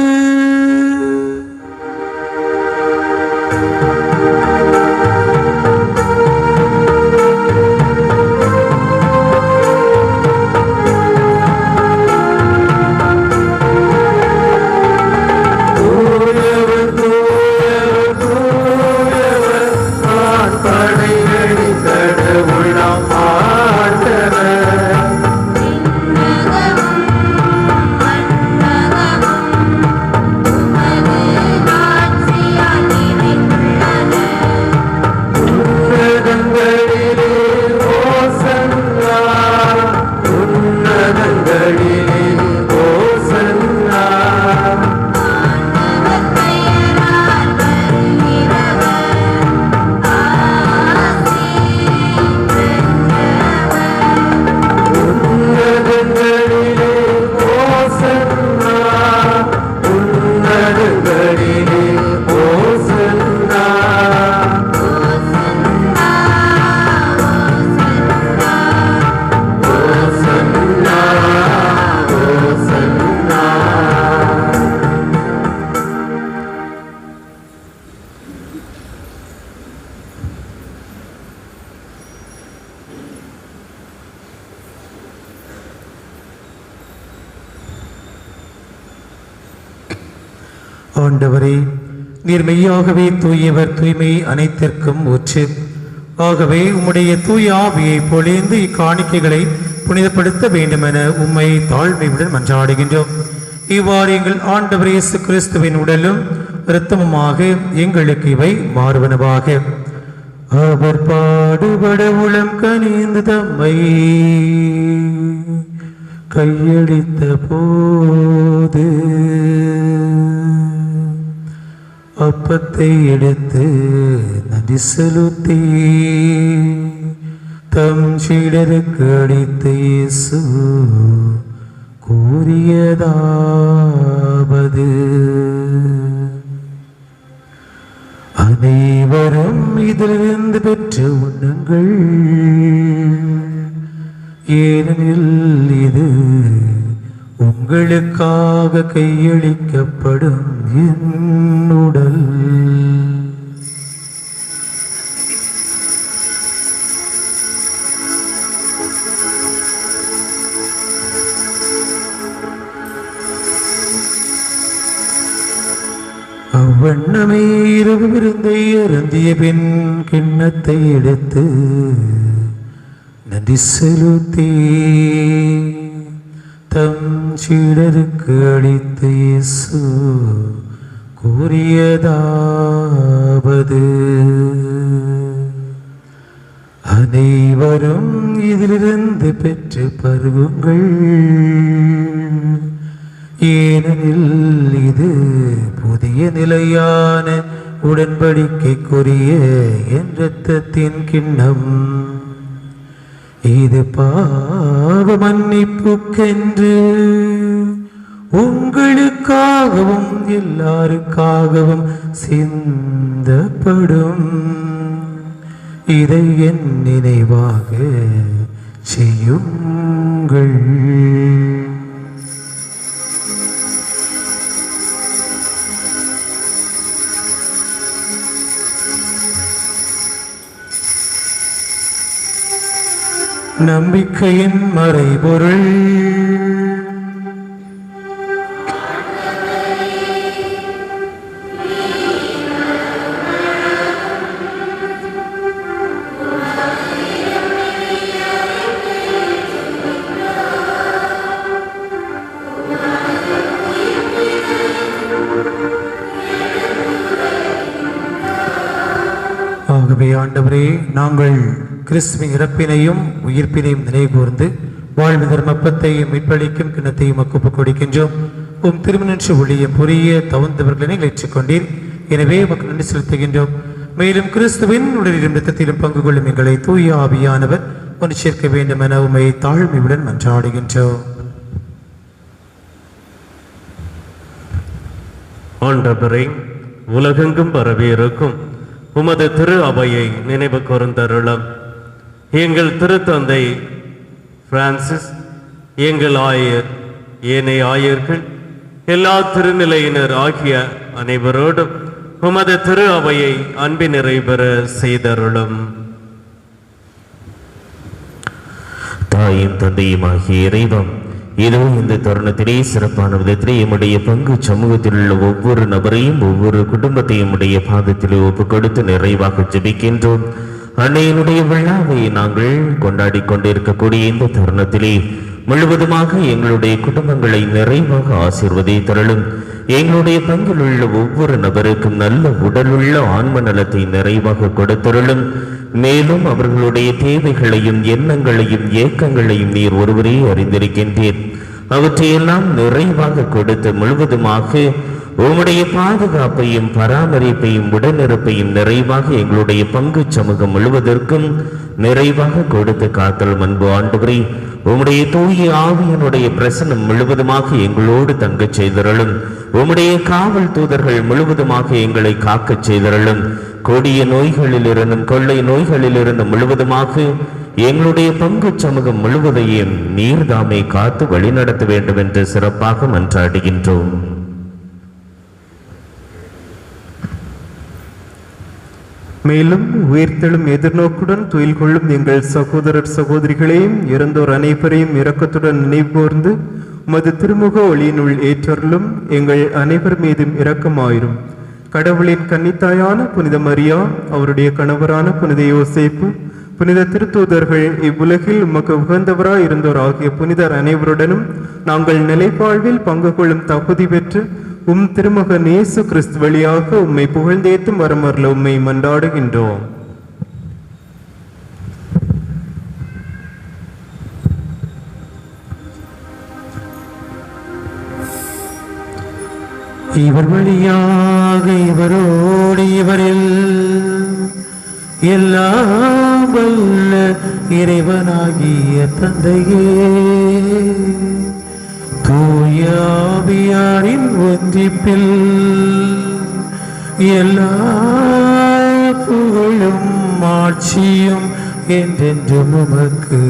ஆண்டவரே, நீர் மெய்யாகவே தூயவர், தூய்மை அனைத்திற்கும் ஊற்று. ஆகவே உம்முடைய தூய ஆவியை பொழிந்து இக்காணிக்கைகளை புனிதப்படுத்த வேண்டுமென உம்மை தாழ்மையுடன் மன்றாடுகின்றோம். இவ்வாறு எங்கள் ஆண்டவர் இயேசு கிறிஸ்துவின் உடலும் இரத்தமுமாக எங்களுக்கு இவை மாறுவனவாக. அவர் பாடுபட உளம் கனிந்து தம்மை கையளித்த போது அப்பத்தை எடுத்து நன்றி செலுத்தி தம் சீடருக்கு அளித்த இயேசு கூறியதாவது: அனைவரும் இதிலிருந்து பெற்று உண்ணுங்கள், ஏனெனில் இது உங்களுக்காக கையளிக்கப்படும் என் உடல். அவ்வண்ணமே இரவு விருந்தை அருந்திய பின் கிண்ணத்தை எடுத்து நன்றி செலுத்தி தம் சீடருக்கு அளித்த இயேசு கூறியதாவது, அனைவரும் இதிலிருந்து பெற்று பருகுங்கள், ஏனெனில் இது புதிய நிலையான உடன்படிக்கைக்குரிய என் இரத்தத்தின் கிண்ணம். இது பாவ மன்னிப்புக்கென்று உங்களுக்காகவும் எல்லாருக்காகவும் சிந்தப்படும். இதை என் நினைவாக செய்யுங்கள். நம்பிக்கையின் மறைபொருள். ஆகவே ஆண்டவரே, நாங்கள் கிறிஸ்துவின் இறப்பினையும் உயிர்ப்பினையும் நினைவுகூர்ந்து வாழ்வு தர்மப்பத்தையும் மீட்பளிக்கும் கிண்ணத்தையும் ஒப்புக் கொடுக்கின்றோம். உம் திருமணன்று ஒளியம் புரிய தகுந்தவர்களை ஏற்றுக்கொண்டீர். எனவே உமக்கு நன்றி செலுத்துகின்றோம். மேலும் கிறிஸ்துவின் உடலிலும் இரத்தத்திலும் பங்கு கொள்ளும் எங்களை தூய ஆவியானவர் ஒன்று சேர்க்க வேண்டும் என உம்மை தாழ்மையுடன் மன்றாடுகின்றோம். ஆண்டவரே, உலகெங்கும் பரவியிருக்கும் உமது திரு அவையை நினைவு கூர்ந்தருளும். எங்கள் திருத்தந்தை பிரான்சிஸ், எங்கள் ஆயர், ஏனைய ஆயர்கள், எல்லா திருநிலையினர் ஆகிய அனைவரோடும் உமது திரு அவையை அன்பின் நிறைவேற செய்தருளும். தாயும் தந்தையுமாகிய இறைவன், இதோ இந்த தருணத்திலே சிறப்பான விதத்திலே எம்முடைய பங்கு சமூகத்தில் உள்ள ஒவ்வொரு நபரையும் ஒவ்வொரு குடும்பத்தையும் உடைய பாதத்திலே ஒப்பு கொடுத்து நிறைவாக ஜெபிக்கின்றோம். அன்னையினுடைய விழாவை நாங்கள் கொண்டாடி கொண்டிருக்கக்கூடிய இந்த தருணத்திலே முழுவதுமாக எங்களுடைய குடும்பங்களை நிறைவாக ஆசீர்வதித்தருளும். எங்களுடைய பங்கில் உள்ள ஒவ்வொரு நபருக்கும் நல்ல உடலுள்ள ஆன்ம நலத்தை நிறைவாக கொடுத்தருளும். மேலும் அவர்களுடைய தேவைகளையும் எண்ணங்களையும் ஏக்கங்களையும் நீர் ஒருவரே அறிந்திருக்கின்றீர். அவற்றையெல்லாம் நிறைவாக கொடுத்து முழுவதுமாக உம்முடைய பாதுகாப்பையும் பராமரிப்பையும் உடனிருப்பையும் நிறைவாக எங்களுடைய பங்கு சமூகம் முழுவதற்கும் நிறைவாக கொடுத்து காத்தல் அன்பு ஆண்டவரே, உம்முடைய தூய ஆவியனுடைய பிரசனம் முழுவதுமாக எங்களோடு தங்கச் செய்தருளும். உம்முடைய காவல் தூதர்கள் முழுவதுமாக எங்களை காக்கச் செய்தருளும். கொடிய நோய்களிலிருந்தும் கொள்ளை நோய்களிலிருந்தும் முழுவதுமாக எங்களுடைய பங்கு சமூகம் முழுவதையும் நீர்தாமை காத்து வழிநடத்த வேண்டும் என்று சிறப்பாக மன்றாடுகின்றோம். மேலும் உயிர்த்தெழும் எதிர்நோக்குடன் துயில் கொள்ளும் எங்கள் சகோதரர் சகோதரிகளையும் இறந்தோர் அனைவரையும் இரக்கத்துடன் நினைவுகூர்ந்து உமது திருமுக ஒளியினுள் ஏற்றருளும். எங்கள் அனைவர் மீதும் இரக்கமாயிரும். கடவுளின் கன்னித்தாயான புனித மரியா, அவருடைய கணவரான புனித யோசேப்பு, புனித திருத்தூதர்கள், இவ்வுலகில் உமக்கு உகந்தவராய் இருந்தோர் ஆகிய புனிதர் அனைவருடனும் நாங்கள் நிலைப்பாழ்வில் பங்கு கொள்ளும் தகுதி பெற்று உம் திருமகன் இயேசு கிறிஸ்து வழியாக உம்மை புகழ்ந்தேத்தும் வரமர்ல உம்மை மன்றாடுகின்றோம். இவர் வழியாக இவரோடு இவரில் எல்லாம் வல்ல இறைவனாகிய தந்தையே, தூய ஆவியாரின் ஒன்றிப்பில் எல்லா புகழும் ஆட்சியும் என்றென்றும் உமக்கு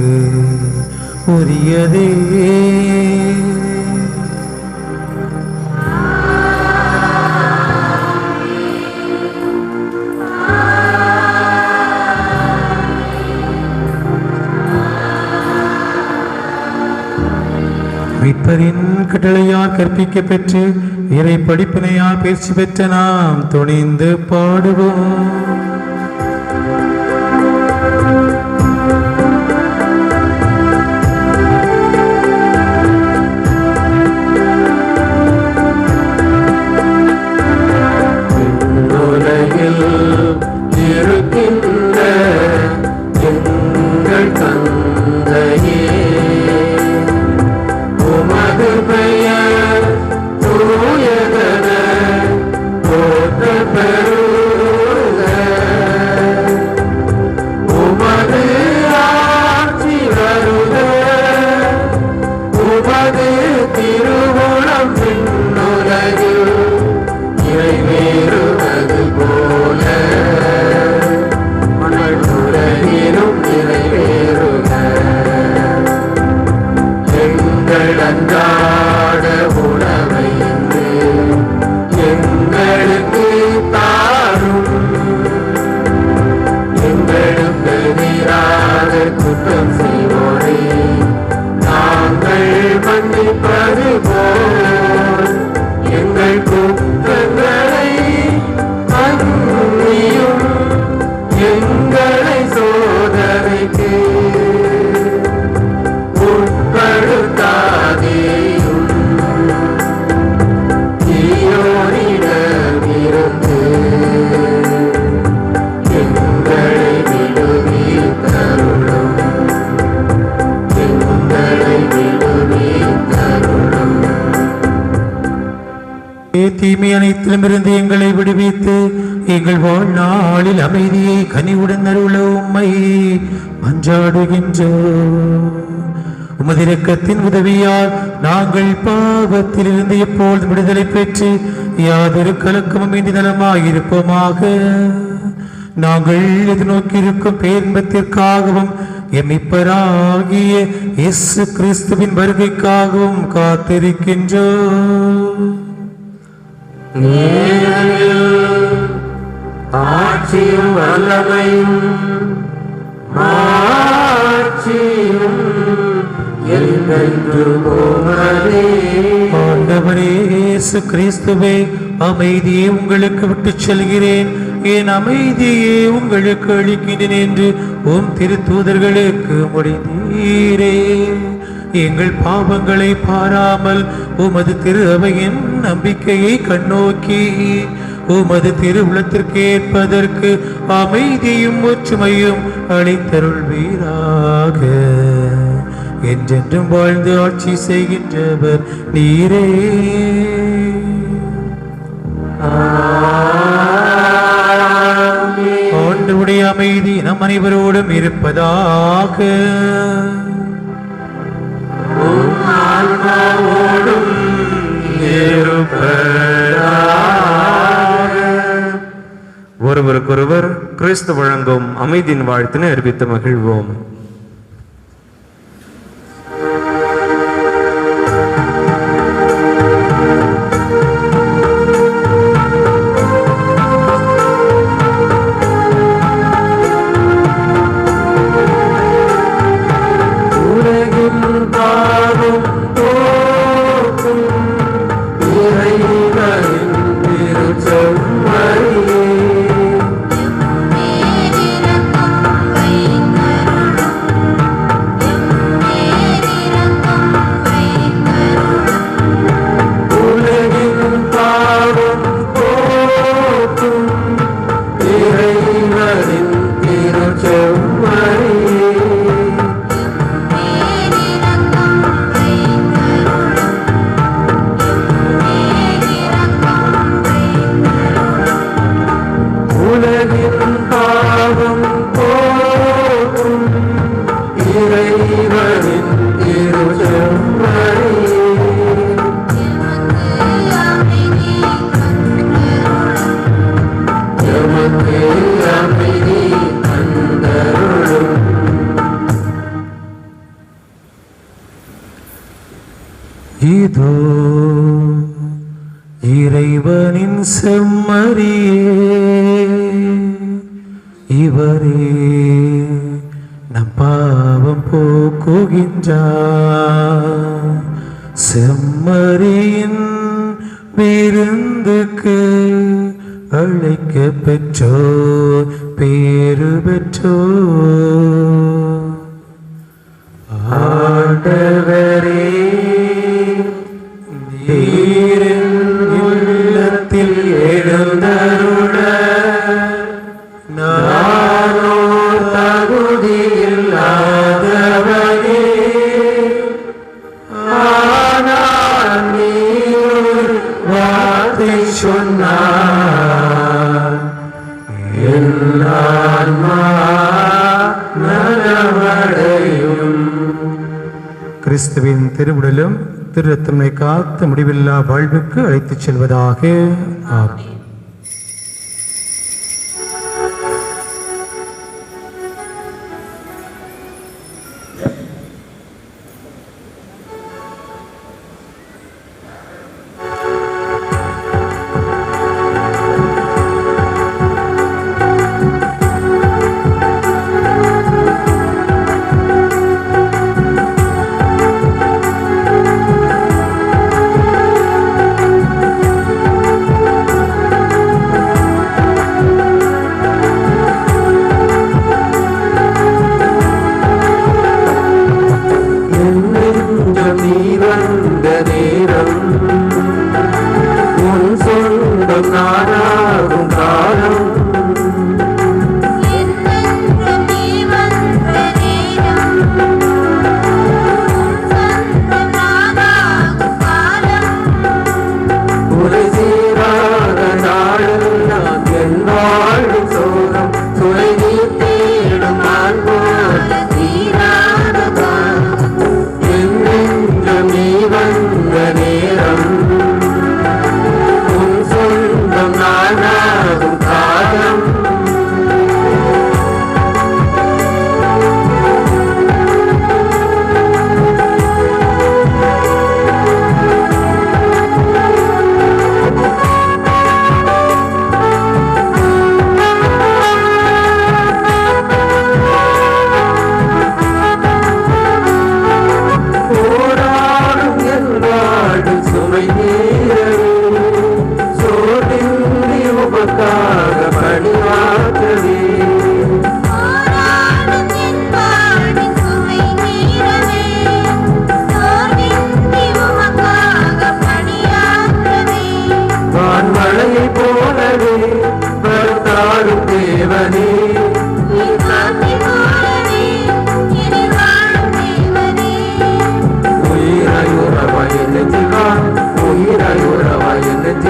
உரியதே. மீட்பரின் கட்டளையால் கற்பிக்க பெற்று இறை படிப்பினையால் பயிற்சி பெற்ற நாம் துணிந்து பாடுவோம். எங்கள் அன்றாட உணவை இன்று எங்களுக்கு தாரும். எங்களுக்கு எதிராக குற்றம் செய்வோரை நாங்கள் மன்னிப்பது போல் எங்கள் குற்றங்களை மன்னியும். எங்களை சோதனைக்கு உட்படுத்தாதேயும். தீயோரிடமிருந்து எங்களை விடுவித்தருளும். எங்களை விடுவித்தருளும். தீமை அனைத்திலுமிருந்து எங்களை விடுவித்து எங்கள் வாழ்நாளில் அமைதியை கனிவுடன் அருள உம்மை மன்றாடுகின்றோம். உமது இரக்கத்தின் உதவியால் நாங்கள் பாவத்திலிருந்து எப்பொழுதும் விடுதலை பெற்று யாதொரு கலக்கமும் இன்றி நலமாயிருப்போமாக. நாங்கள் எதிர்நோக்கியிருக்கும் பேரின்பத்திற்காகவும் எம்மிப்பராகிய இயேசு கிறிஸ்துவின் வருகைக்காகவும் காத்திருக்கின்றோம். ஆட்சியும் வல்லமையும் மாட்சியும் என்றென்றும் உமதே. ஆண்டவரே இயேசு கிறிஸ்துவே, அமைதியை உங்களுக்கு விட்டுச் செல்கிறேன், என் அமைதியை உங்களுக்கு அளிக்கிறேன் என்று உம் திருத்தூதர்களுக்கு முடிந்தீரே. எங்கள் பாவங்களை பாராமல் உமது திரு அவையின் நம்பிக்கையை கண்ணோக்கி உமது திருவுளத்திற்கு ஏற்பதற்கு அமைதியும் ஒற்றுமையும் அளித்தருள்வீராக. என்றென்றும் வாழ்ந்து ஆட்சி செய்கின்றவர் நீரே. ஆண்டவருடைய அமைதி நம் அனைவரோடும் இருப்பதாக. ஒருவருக்கொருவர் கிறிஸ்து வழங்கும் அமைதியின் வாழ்த்தினை அறிவித்து மகிழ்வோம். இதோ இறைவனின் செம்மறியே, இவரே நம் பாவம் போக்குகின்றார். செம்மறியின் விருந்துக்கு அழைக்க பெற்றோர் பேறு பெற்றோர். ஆண்டவரே, நீரின் உள்ளத்தில் எழுந்தருள நானோ தகுதியில்லாதவனே. ஆனால் நீர் வார்த்தை சொன்னார், என் ஆன்மா நலமடையும். கிறிஸ்துவின் திருவுடலும் திருரத்தமை காத்து முடிவில்லா வாழ்வுக்கு அழைத்துச் செல்வதாக. ஆமென்.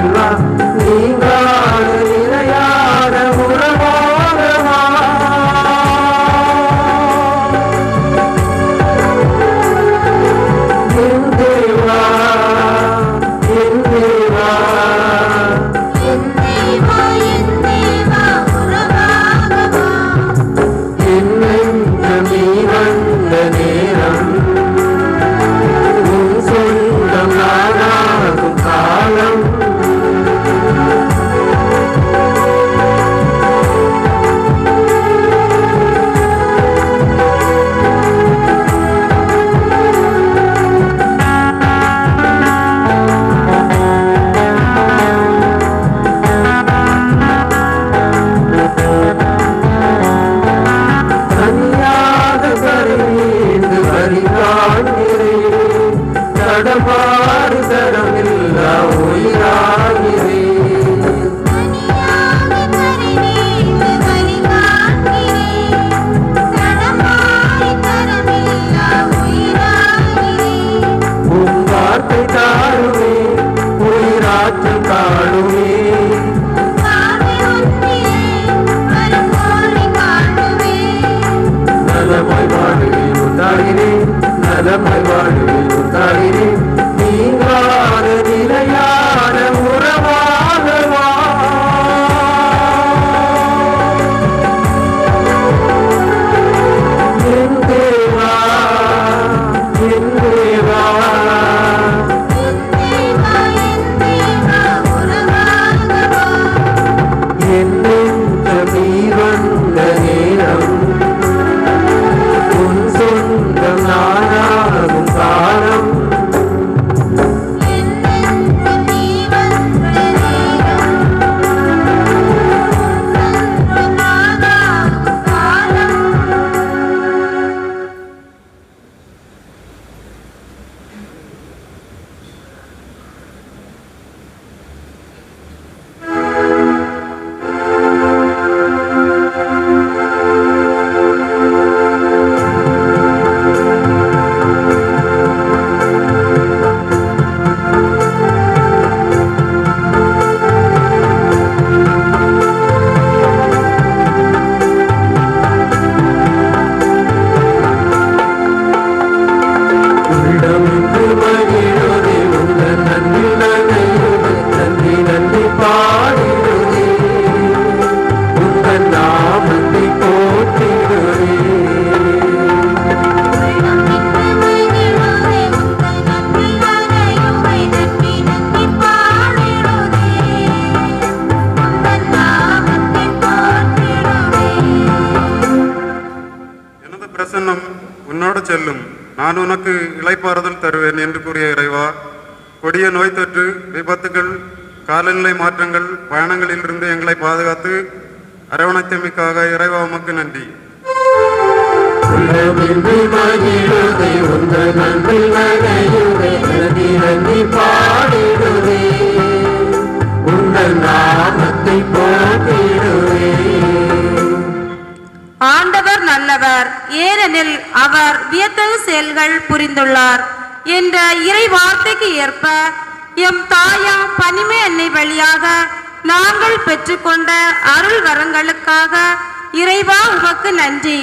அருகில் வா நீங்காத நிலையான உறவாக வா என் தேவா என் தேவா என் நெஞ்சம் நீ வந்த நேரம் உன் சொந்தம் நானாகும் காலம் தனியாக கரைந்து வரிகாண்கிறேன் தடமாறு தடமில்லா உயிராகிறேன் உன் வார்த்தை தாழுமே உயிராற்றல் காணுமே நலமாய் வாழுவே உண்டாகிறேன் நலமாய் வாழுவே உண்டாகிறேன் நீங்காத நிலையான உறவாக வா என் தேவா என் தேவா என் நெஞ்சம் நீ வந்த நேரம் உன் சொந்தம் நானாகும் காலம் உள்ளமின்று மகிழுதே உங்கள் நன்றி நனையுதே நன்றி நன்றி பாடிடுதே உங்கள் நாமத்தை போற்றிடுதே எனது பிரசன்னம் உன்னோடு செல்லும் நான் உனக்கு இளைப்பாறுதல் தருவேன் என்று கூறிய இறைவா கொடிய நோய் தொற்று விபத்துகள் காலநிலை மாற்றங்கள் பயணங்களிலிருந்து எங்களை பாதுகாத்து அரவணைத்தமைக்காக இறைவா உமக்கு நன்றி உள்ளமின்று மகிழுதே உங்கள் நன்றி நனையுதே நன்றி நன்றி பாடிடுதே உங்கள் நாமத்தை போற்றிடுதே ஆண்டவர் நல்லவர், ஏனெனில் அவர் வியத்தகு செயல்கள் புரிந்துள்ளார் என்ற இறை வார்த்தைக்கு ஏற்ப எம் தாயாம் பனிமை அன்னை வழியாக நாங்கள் பெற்றுக்கொண்ட அருள் வரங்களுக்காக இறைவா உமக்கு நன்றி.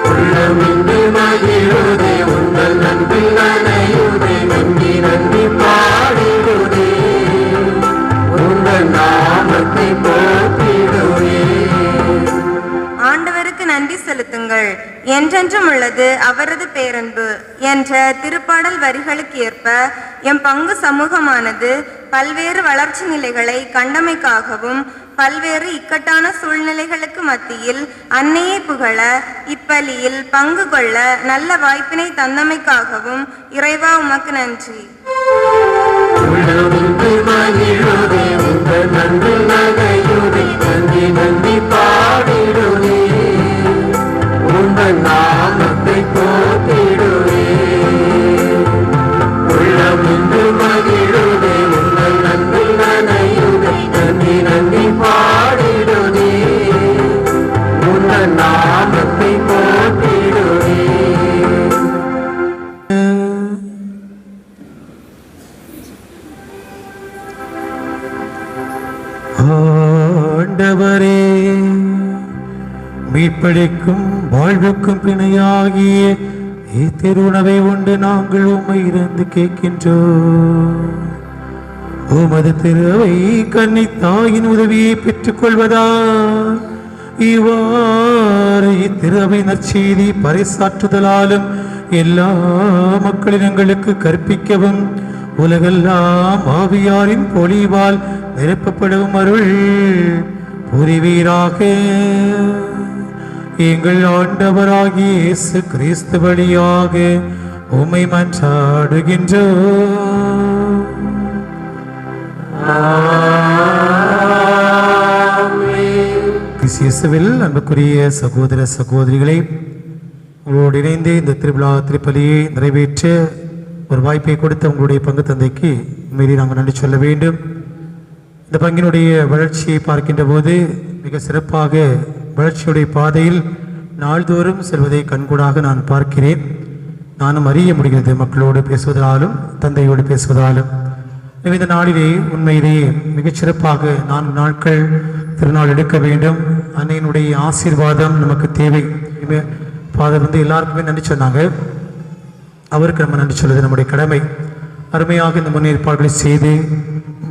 உள்ளமின்று மகிழுதே உங்கள் நன்றி நனையுதே நன்றி நன்றி பாடிடுதே உங்கள் நாமத்தை போற்றிடுதே. ஆண்டவருக்கு நன்றி செலுத்துங்கள், என்றென்றும் உள்ளது அவரது பேரன்பு என்ற திருப்பாடல் வரிகளுக்கு ஏற்ப எம் பங்கு சமூகமானது பல்வேறு வளர்ச்சி நிலைகளை கண்டமைக்காகவும் பல்வேறு இக்கட்டான சூழ்நிலைகளுக்கு மத்தியில் அன்னையை புகழ இப்பலியில் பங்கு கொள்ள நல்ல வாய்ப்பினை தந்தமைக்காகவும் இறைவா உமக்கு நன்றி. உள்ளமின்று மகிழுதே உங்கள் நன்றி நனையுதே நன்றி நன்றி பாடிடுதே உங்கள் நாமத்தை போற்றிடுதே. உள்ளமின்று மகிழுதே உங்கள் நன்றி நனையுதே நன்றி நன்றி பாடிடுதே உங்கள் நாமத்தை போற்றிடுதே. மீட்பளிக்கும் வாழ்வுக்கும் பிணையாகிய இத்திருணவை உண்டு நாங்கள் உம்மை இருந்து கேட்கின்றோம். உமது திருவை கன்னி தாயின் உதவியை பெற்றுக் கொள்வதால் இவ்வாறு இத்திருவை நற்செய்தி பறைசாற்றுதலாலும் எல்லா மக்களினங்களுக்கு கற்பிக்கவும் உலகெல்லாம் ஆவியாரின் பொழிவால் நிரப்பப்படும் அருள் புரிவீராக. எங்கள் ஆண்டவராகிய இயேசு கிறிஸ்து வழியாக உம்மை மன்றாடுகின்றோம். கிறிஸ்துவில் அன்புக்குரிய சகோதர சகோதரிகளை, உங்களோடு இணைந்து இந்த திருவிழா திருப்பலியை நிறைவேற்ற ஒரு வாய்ப்பை கொடுத்த உங்களுடைய பங்கு தந்தைக்கு மீறி நாங்கள் நன்றி சொல்ல வேண்டும். இந்த பங்கினுடைய வளர்ச்சியை பார்க்கின்ற போது மிக சிறப்பாக வளர்ச்சியுடைய பாதையில் நாள்தோறும் செல்வதை கண்கூடாக நான் பார்க்கிறேன். நானும் அறிய முடிகிறது மக்களோடு பேசுவதாலும் தந்தையோடு பேசுவதாலும். இந்த நாளிலே உண்மையிலேயே மிகச்சிறப்பாக 4 நாட்கள் திருநாள் எடுக்க வேண்டும். அன்னையினுடைய ஆசீர்வாதம் நமக்கு தேவை. ஃபாதர் எல்லாருக்குமே நன்றி சொன்னாங்க. அவருக்கு நம்ம நன்றி சொல்வது நம்முடைய கடமை. அருமையாக இந்த முன்னேற்பாடுகளை செய்து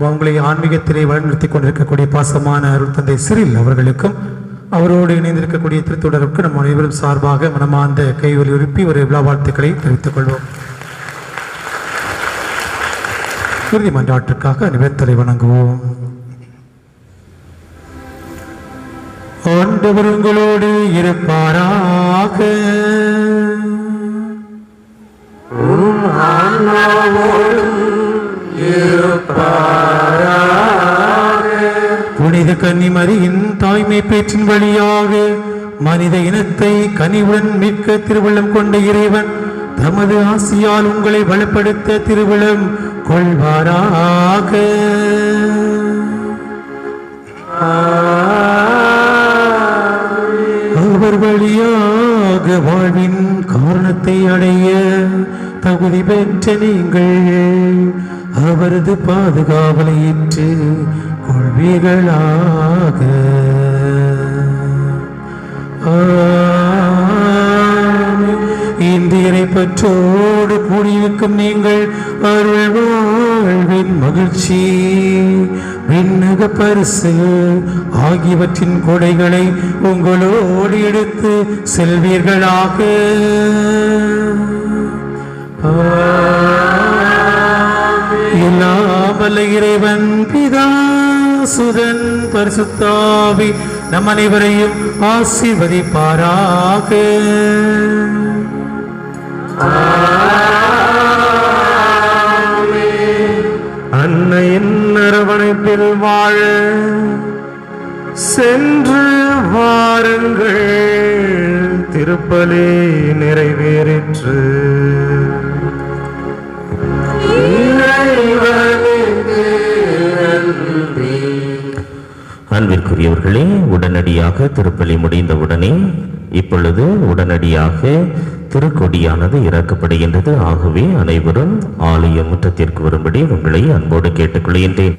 உங்களை ஆன்மீகத்திலே வழிநடத்தி கொண்டிருக்கக்கூடிய பாசமான அருள் தந்தை சிறில் அவர்களுக்கும் அவரோடு இணைந்திருக்கக்கூடிய திருத்தொடருக்கு நம் அனைவரும் சார்பாக மனமார்ந்த கைவலி எழுப்பி ஒரு விழா வாழ்த்துக்களை தெரிவித்துக் கொள்வோம். இறுதி மன்றாட்டிற்காக நிவேத்தலை வணங்குவோம். ஆண்டவர் உங்களோடு இருப்பாராக. புனித கன்னிமரியின் தாய்மை பேச்சின் வழியாக மனித இனத்தை கனிவுடன் மீட்க திருவுள்ளம் கொண்ட இறைவன் தமது ஆசியால் உங்களை வளப்படுத்த திருவுளம் கொள்வாராக. அவர் வழியாக வாழ்வின் காரணத்தை அடைய தகுதி பெற்ற நீங்கள் அவரது பாதுகாவலை ஏற்று கொள்வீர்களாக. இந்தியரை பற்றோடு கூடியிருக்கும் நீங்கள் அருள் வாழ்வின் மகிழ்ச்சி விண்ணக பரிசு ஆகியவற்றின் கொடைகளை உங்களோடு எடுத்து செல்வீர்களாக. எல்லாம் வல்ல இறைவன் பிதா சுதன் பரிசுத்தாவி நம் அனைவரையும் ஆசீர்வதிப்பாராக. அன்னையின் அரவணைப்பில் வாழ சென்று வாருங்கள். திருப்பலி நிறைவேறிற்று. அன்பிற்குரியவர்களே, உடனடியாக திருப்பலி முடிந்தவுடனே இப்பொழுது உடனடியாக திருக்கொடியானது இறக்கப்படுகின்றது. ஆகவே அனைவரும் ஆலய முற்றத்திற்கு வரும்படி உங்களை அன்போடு கேட்டுக்கொள்கின்றேன்.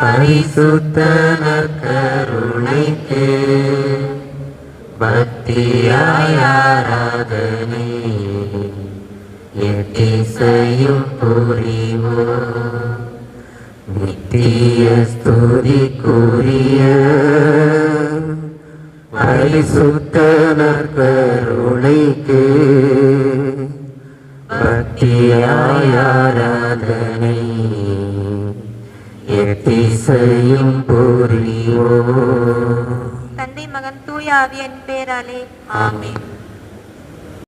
பரிசுத்த நற்கருணைக்கு பக்தியாய் ஆராதனை எத்திசையும் புரிவோம். நித்திய ஸ்துதிக்குரிய பரிசுத்த நற்கருணைக்கு பக்தியாய் ஆராதனை எத்திசையும் புரிவோம். தந்தை மகன் தூய ஆவியின் பேராலே ஆமென்.